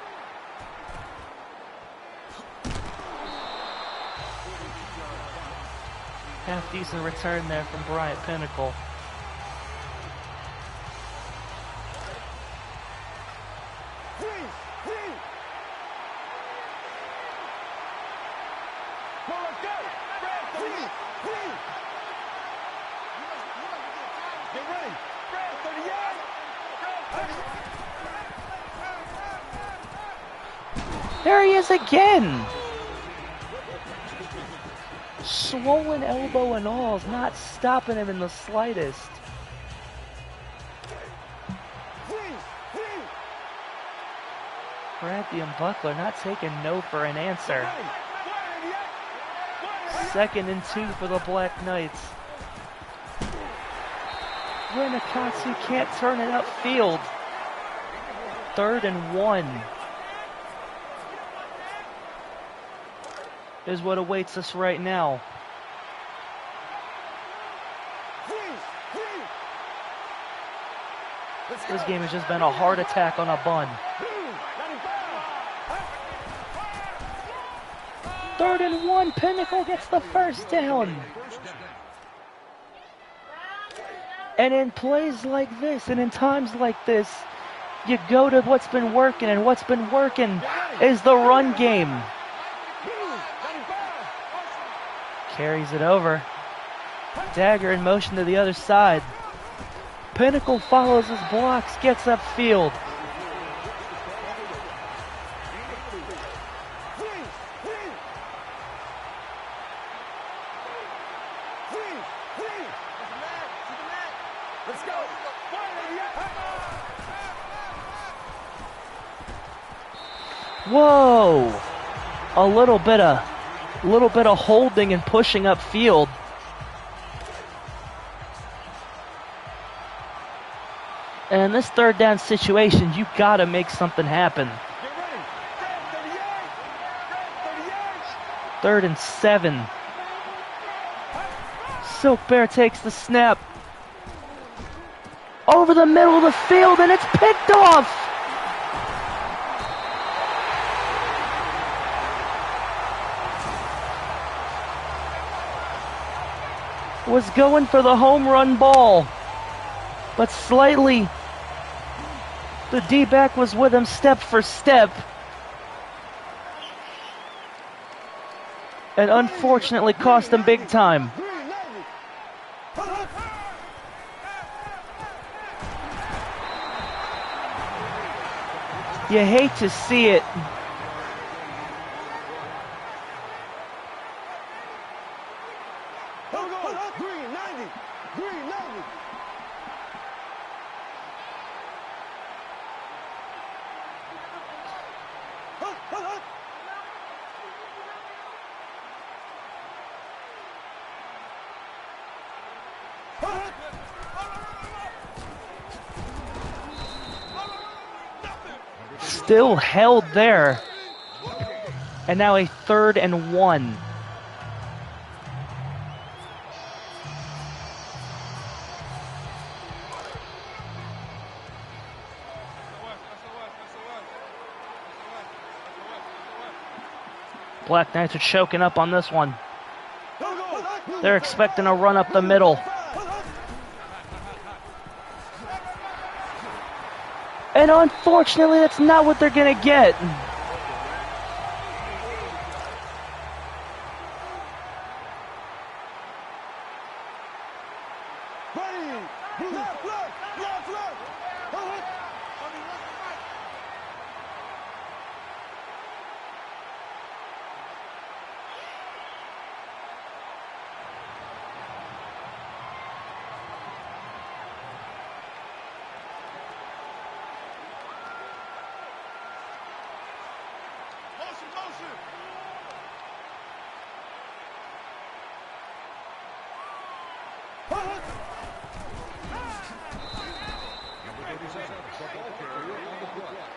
Half-decent return there from Bryant Pinnacle. There he is again! Swollen elbow and all is not stopping him in the slightest. Bradley and Buckler not taking no for an answer. 2nd and 2 for the Black Knights. Renakatsu can't turn it upfield. 3rd and 1 is what awaits us right now. This game has just been a heart attack on a bun. 3rd and 1, Pinnacle gets the first down. And in plays like this, and in times like this, you go to what's been working, and what's been working is the run game. Carries it over. Dagger in motion to the other side. Pinnacle follows his blocks, gets upfield. Whoa! A little bit of holding and pushing upfield. And in this 3rd down situation, you gotta make something happen. 3rd and 7. Silk Bear takes the snap. Over the middle of the field, and it's picked off! Was going for the home run ball, but slightly the D-back was with him step for step, and unfortunately cost him big time. You hate to see it. Still held there. And now a 3rd and 1. Black Knights are choking up on this one. They're expecting a run up the middle. And unfortunately, that's not what they're going to get.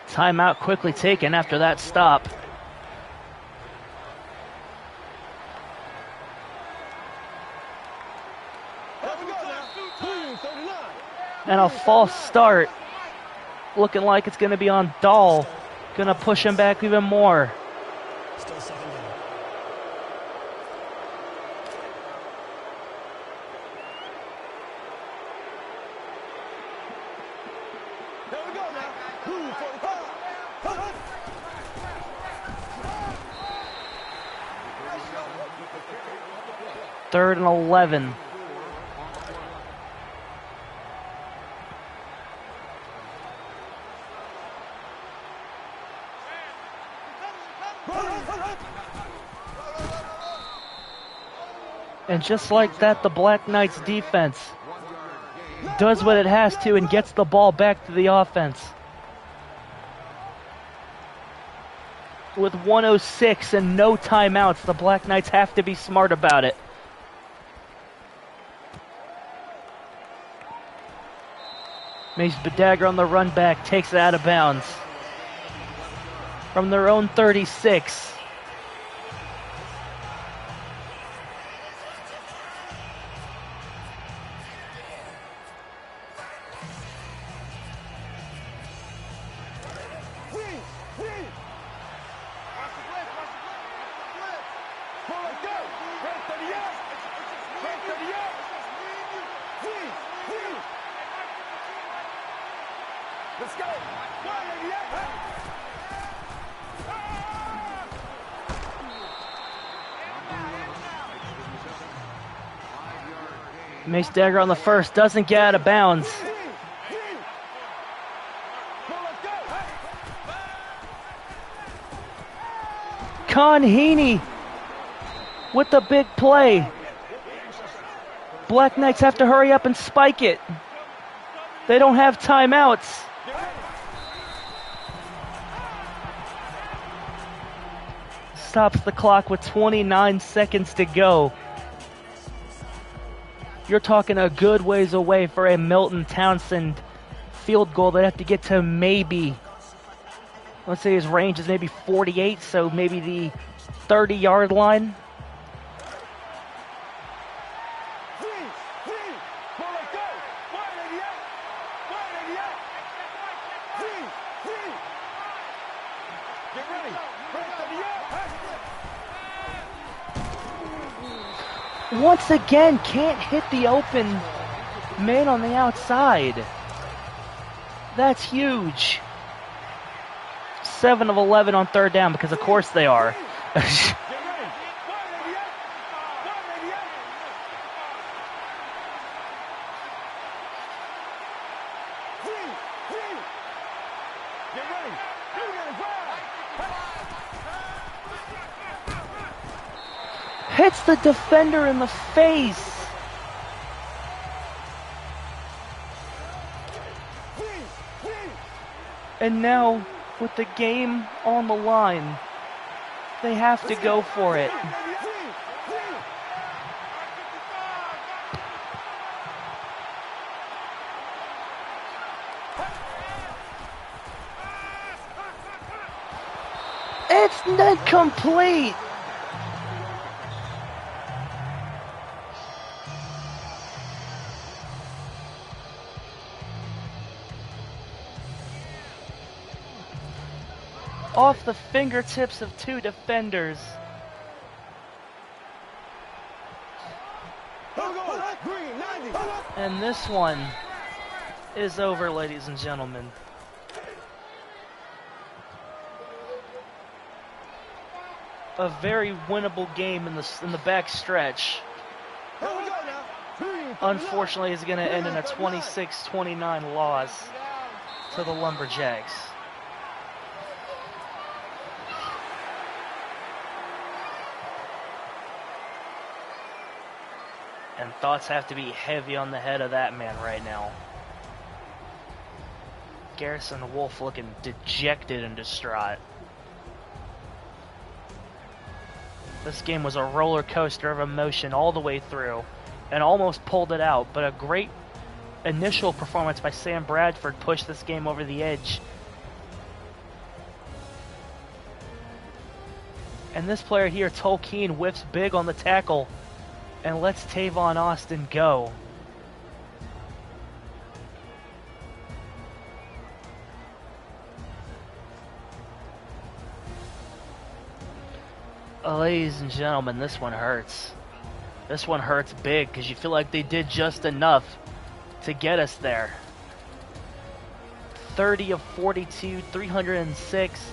Timeout quickly taken after that stop. And a false start. Looking like it's going to be on Dahl. Going to push him back even more. Still second down. Here we go now. 2:45. 3rd and 11. And just like that, the Black Knights defense does what it has to and gets the ball back to the offense. With 1:06 and no timeouts, the Black Knights have to be smart about it. Mace Badagger on the run back takes it out of bounds. From their own 36. Let's go. Mace Dagger on the first, doesn't get out of bounds. Con Heaney with the big play. Black Knights have to hurry up and spike it. They don't have timeouts. Stops the clock with 29 seconds to go. You're talking a good ways away for a Milton Townsend field goal. They'd have to get to maybe, let's say his range is maybe 48, so maybe the 30-yard line. Once again, can't hit the open man on the outside. That's huge. 7 of 11 on 3rd down, because of course they are. Hits the defender in the face. And now, with the game on the line, they have to go for it. It's not complete. Off the fingertips of 2 defenders. And this one is over, ladies and gentlemen. A very winnable game in the back stretch. Unfortunately, it's going to end in a 26-29 loss to the Lumberjacks. And thoughts have to be heavy on the head of that man right now. Garrison Wolf looking dejected and distraught. This game was a roller coaster of emotion all the way through and almost pulled it out, but initial performance by Sam Bradford pushed this game over the edge. And this player here, Tolkien, whiffs big on the tackle and lets Tavon Austin go. Ladies and gentlemen, this one hurts. This one hurts big because you feel like they did just enough to get us there. 30 of 42, 306.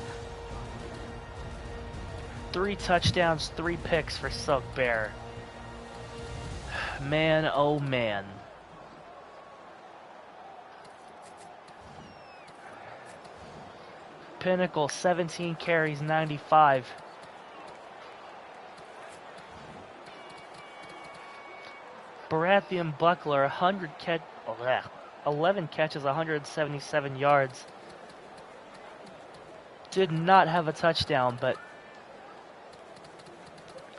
3 touchdowns, 3 picks for Silk Bear. Man, oh man. Pinnacle, 17 carries, 95. Baratheon Buckler, 11 catches, 177 yards. Did not have a touchdown, but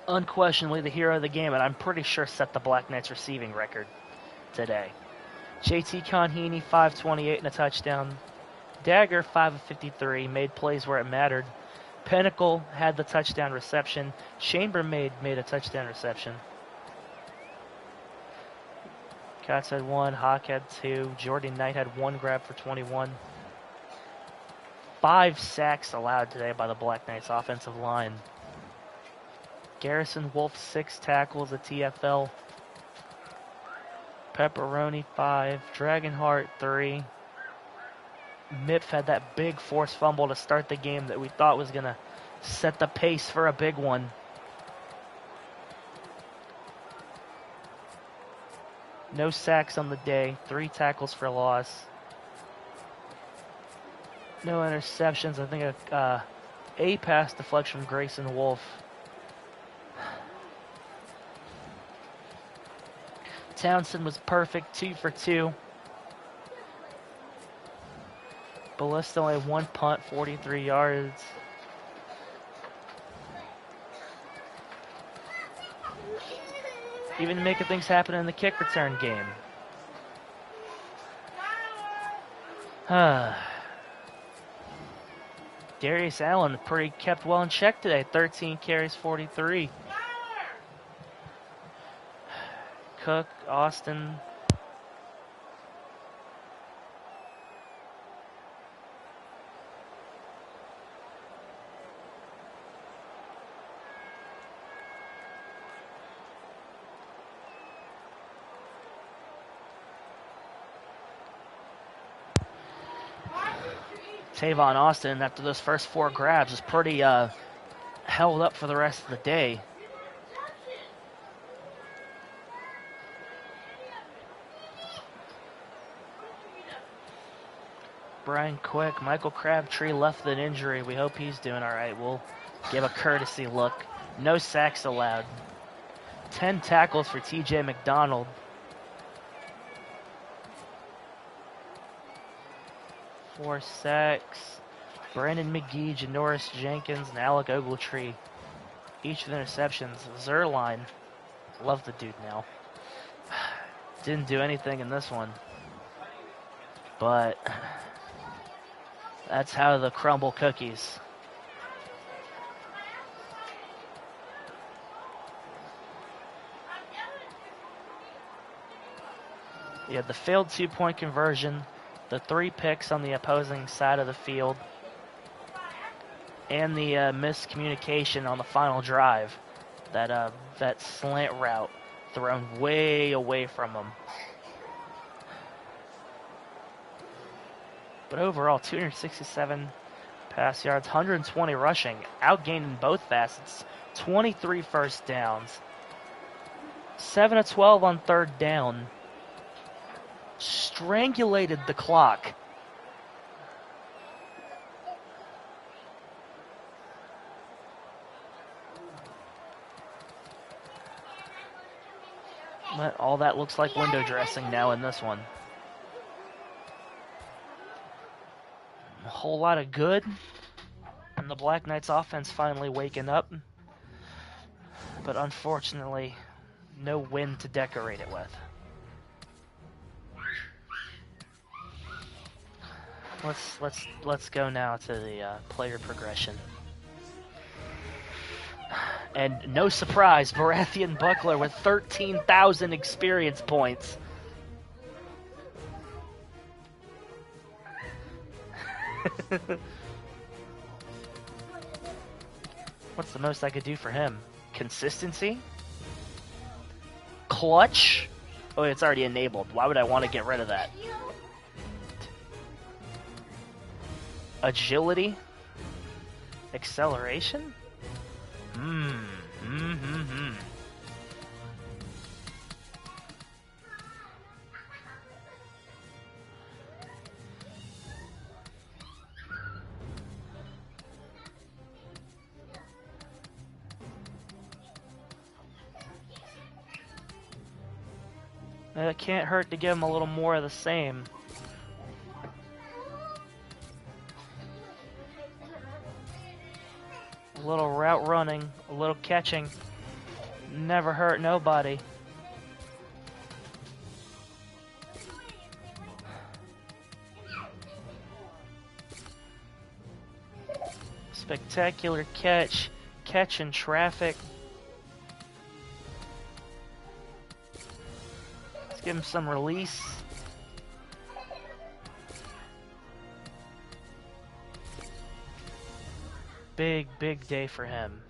unquestionably the hero of the game, and I'm pretty sure set the Black Knights receiving record today. JT Conheaney, 528 and a touchdown. Dagger, 5 of 53, made plays where it mattered. Pinnacle had the touchdown reception. Chambermaid made a touchdown reception. Cats had 1, Hawk had 2, Jordy Knight had 1 grab for 21. 5 sacks allowed today by the Black Knights offensive line. Garrison Wolf, 6 tackles at TFL. Pepperoni, 5. Dragonheart, 3. Miff had that big forced fumble to start the game that we thought was going to set the pace for a big one. No sacks on the day, 3 tackles for loss. No interceptions. I think a pass deflection from Grayson Wolf. Townsend was perfect, 2 for 2. Ballista only had 1 punt, 43 yards. Even making things happen in the kick return game. Darius Allen pretty kept well in check today. 13 carries, 43. Cook, Austin. Tavon Austin, after those first 4 grabs, is pretty held up for the rest of the day. Brian Quick, Michael Crabtree left with an injury. We hope he's doing all right. We'll give a courtesy look. No sacks allowed. 10 tackles for TJ McDonald. Four sacks. Brandon McGee, Janoris Jenkins, and Alec Ogletree. Each with interceptions. Zerline, love the dude now. Didn't do anything in this one. But that's how the crumble cookies. You had the failed 2-point conversion, the 3 picks on the opposing side of the field, and the miscommunication on the final drive. That slant route thrown way away from him. But overall, 267 pass yards, 120 rushing, outgained in both facets, 23 first downs, 7 of 12 on 3rd down, strangulated the clock. But all that looks like window dressing now in this one. A whole lot of good, and the Black Knights offense finally waking up, but unfortunately no win to decorate it with. Let's go now to the player progression. And no surprise, Baratheon Buckler with 13,000 experience points. What's the most I could do for him? Consistency? Clutch? Oh, it's already enabled. Why would I want to get rid of that? Agility? Acceleration? It can't hurt to give him a little more of the same. A little route running, a little catching. Never hurt nobody. Spectacular catch. Catch in traffic. Let's give him some release. Big day for him.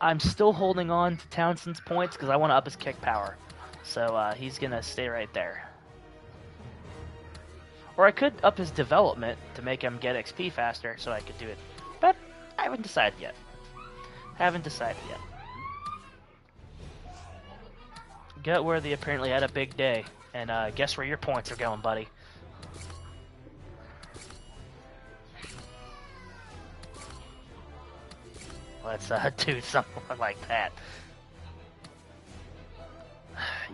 I'm still holding on to Townsend's points because I want to up his kick power. So he's going to stay right there. Or I could up his development to make him get XP faster so I could do it. But I haven't decided yet. Gutworthy apparently had a big day. And guess where your points are going, buddy? Let's do something like that.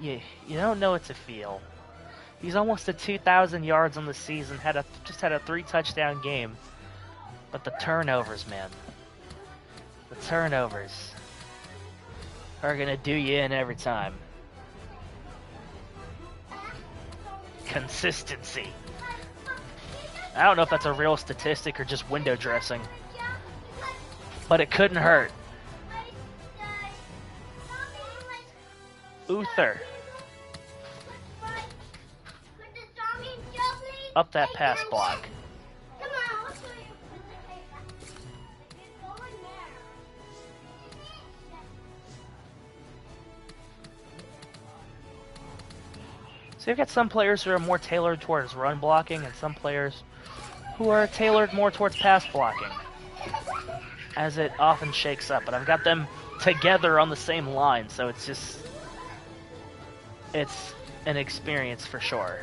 You don't know what to feel. He's almost at 2,000 yards on the season. Just had a 3-touchdown game, but the turnovers, man. The turnovers are gonna do you in every time. Consistency. I don't know if that's a real statistic or just window dressing. But it couldn't hurt. Uther. Up that pass block. So you've got some players who are more tailored towards run blocking and some players who are tailored more towards pass blocking. As it often shakes up, but I've got them together on the same line, so it's an experience for sure.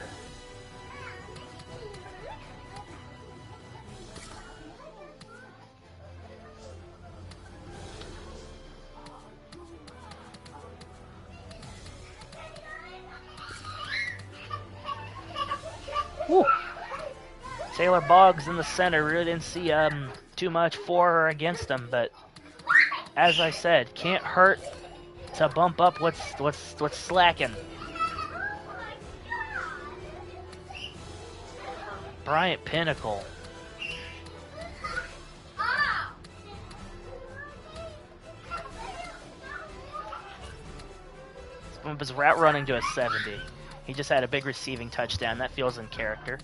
Woo. Taylor Boggs in the center. Really didn't see too much for or against him, but as I said, can't hurt to bump up what's slacking. Bryant Pinnacle. Let's bump his route running to a 70. He just had a big receiving touchdown. That feels in character.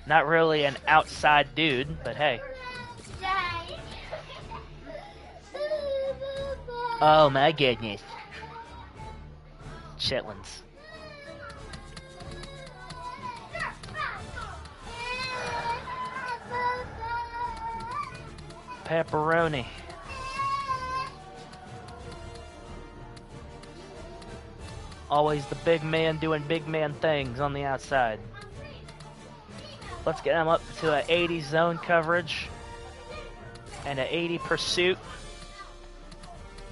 Not really an outside dude, but hey. Oh my goodness. Chitlins. Pepperoni. Always the big man doing big man things on the outside. Let's get him up to an 80 zone coverage and an 80 pursuit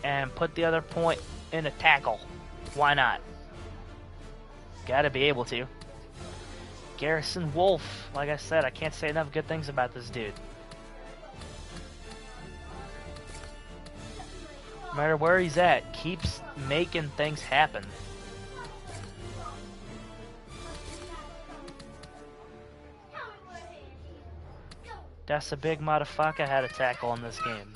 and put the other point in a tackle. Why not? Gotta be able to. Garrison Wolf, like I said, I can't say enough good things about this dude. No matter where he's at, keeps making things happen. That's a big motherfucker had a tackle in this game.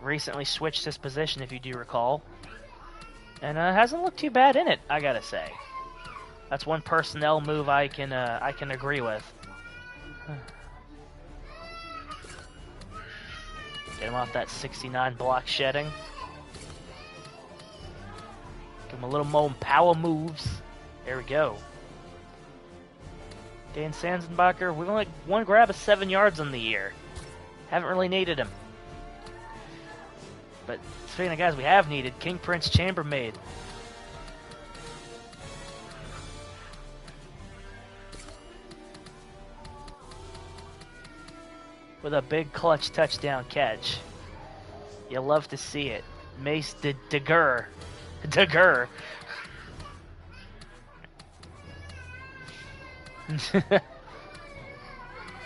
Recently switched his position, if you do recall. And hasn't looked too bad in it, I gotta say. That's one personnel move I can agree with. Get him off that 69 block shedding. Give him a little more power moves. There we go. Dan Sanzenbacher, we've only one grab of 7 yards on the year. Haven't really needed him. But speaking of guys we have needed, King Prince Chambermaid. With a big clutch touchdown catch. You love to see it. Mace Degur.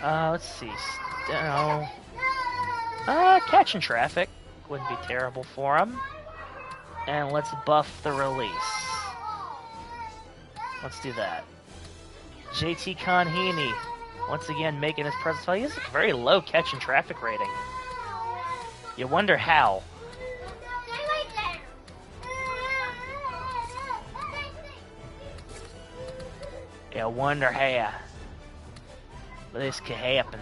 Let's see. Catching traffic wouldn't be terrible for him. And let's buff the release. Let's do that. JT Conheaney, once again making his presence felt. He has a very low catching traffic rating. You wonder how. I wonder how this could happen.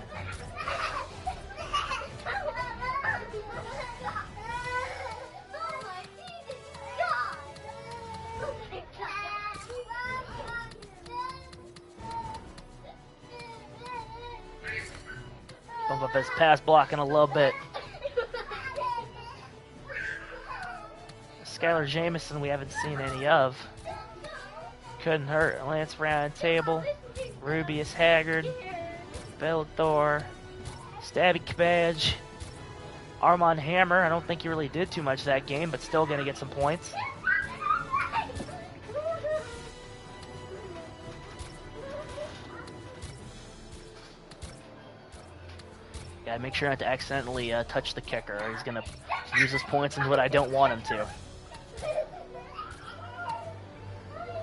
Bump up his pass blocking a little bit. Skylar Jamison we haven't seen any of. Couldn't hurt. Lance Round Table, Rubius Haggard, Bellator, Stabby Cabbage, Armand Hammer. I don't think he really did too much that game, but still going to get some points. Gotta make sure not to accidentally touch the kicker, or he's going to use his points into what I don't want him to.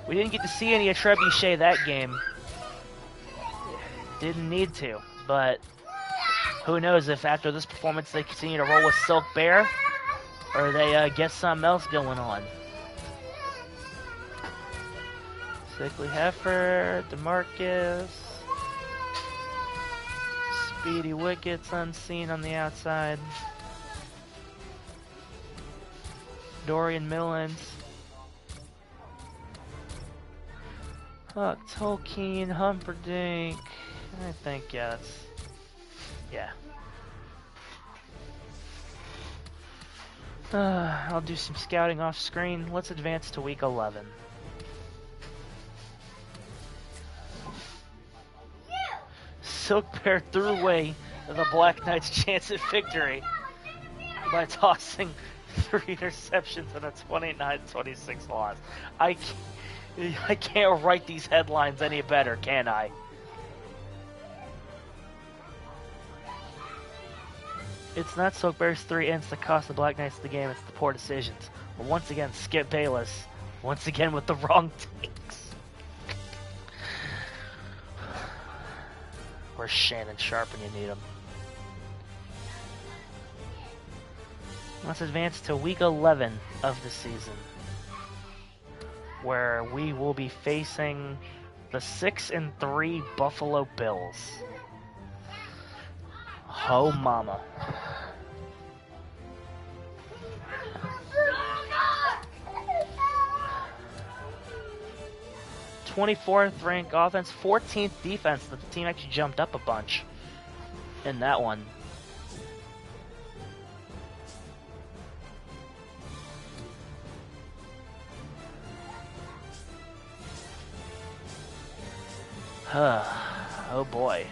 We didn't get to see any of Trebuchet that game. Didn't need to, but who knows if after this performance they continue to roll with Silk Bear, or they get something else going on. Sickly Heifer, DeMarcus, Speedy Wickets unseen on the outside, Dorian Millens, Tolkien, Humperdinck. I think, yeah, that's... yeah. I'll do some scouting off screen. Let's advance to week 11. Silk Bear threw away the Black Knight's chance at victory by tossing 3 interceptions and a 29-26 loss. I can't write these headlines any better, can I? It's not Silk Bear's 3 ends that cost the Black Knights the game, it's the poor decisions. But once again, Skip Bayless, once again with the wrong takes. Where's Shannon Sharp when you need him? Let's advance to week 11 of the season, where we will be facing the 6-3 Buffalo Bills. Oh mama. th ranked offense, 14th defense. The team actually jumped up a bunch in that one. Oh boy.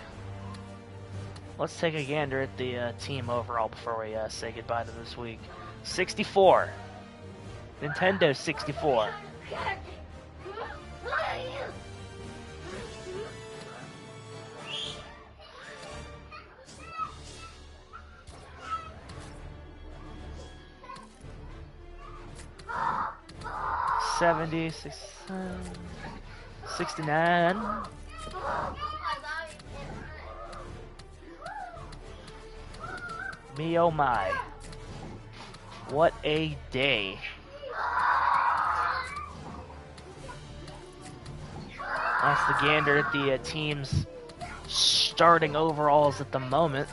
Let's take a gander at the team overall before we say goodbye to this week. 64. Nintendo 64. $70, 69. Me oh my. What a day. That's the gander at the team's starting overalls at the moment.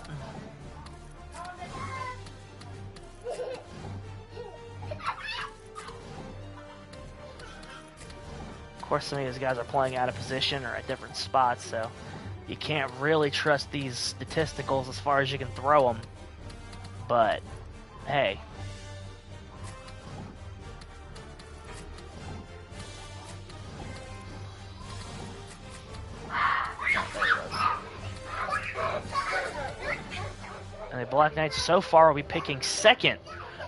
Of course, some of these guys are playing out of position or at different spots, so you can't really trust these statisticals as far as you can throw them. But, hey. And the Black Knights so far will be picking second.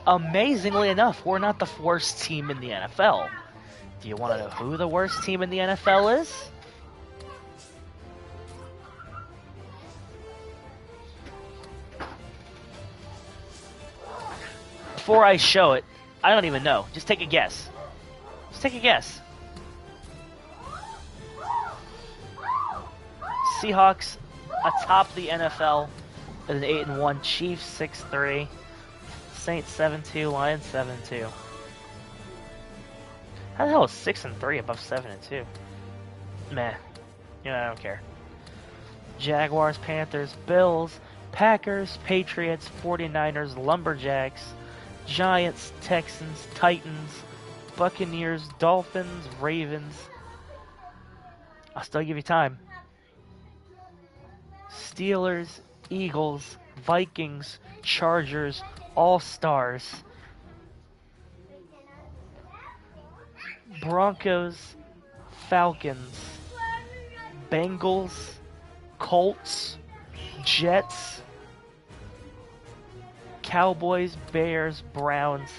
Amazingly enough, we're not the worst team in the NFL. Do you want to know who the worst team in the NFL is? Before I show it, I don't even know. Just take a guess. Just take a guess. Seahawks atop the NFL with an 8-1, Chiefs 6-3, Saints 7-2, Lions 7-2. How the hell is 6-3 above 7-2? Meh. You know, I don't care. Jaguars, Panthers, Bills, Packers, Patriots, 49ers, Lumberjacks, Giants, Texans, Titans, Buccaneers, Dolphins, Ravens. I'll still give you time. Steelers, Eagles, Vikings, Chargers, All-Stars, Broncos, Falcons, Bengals, Colts, Jets, Cowboys, Bears, Browns,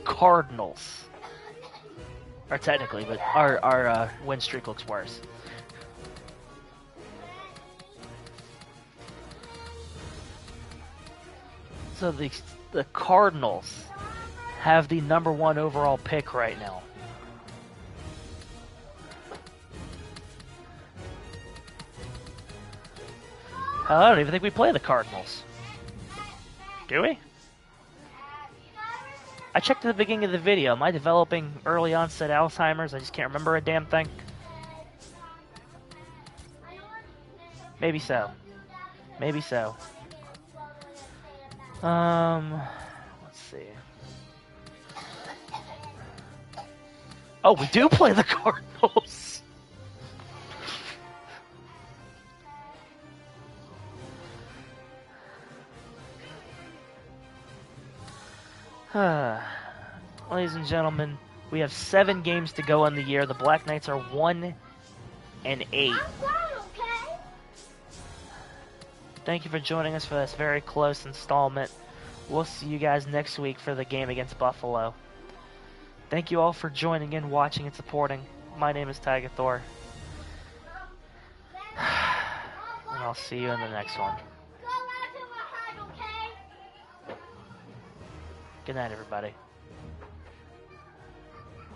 Cardinals. Or technically, but our win streak looks worse. So the Cardinals have the #1 overall pick right now. I don't even think we play the Cardinals. Do we? I checked at the beginning of the video. Am I developing early onset Alzheimer's? I just can't remember a damn thing. Maybe so. Maybe so. Let's see. Oh, we do play the Cardinals. Ladies and gentlemen, we have 7 games to go in the year. The Black Knights are 1-8. Thank you for joining us for this very close installment. We'll see you guys next week for the game against Buffalo. Thank you all for joining in, watching, and supporting. My name is Tiger Thor. And I'll see you in the next one. Good night, everybody.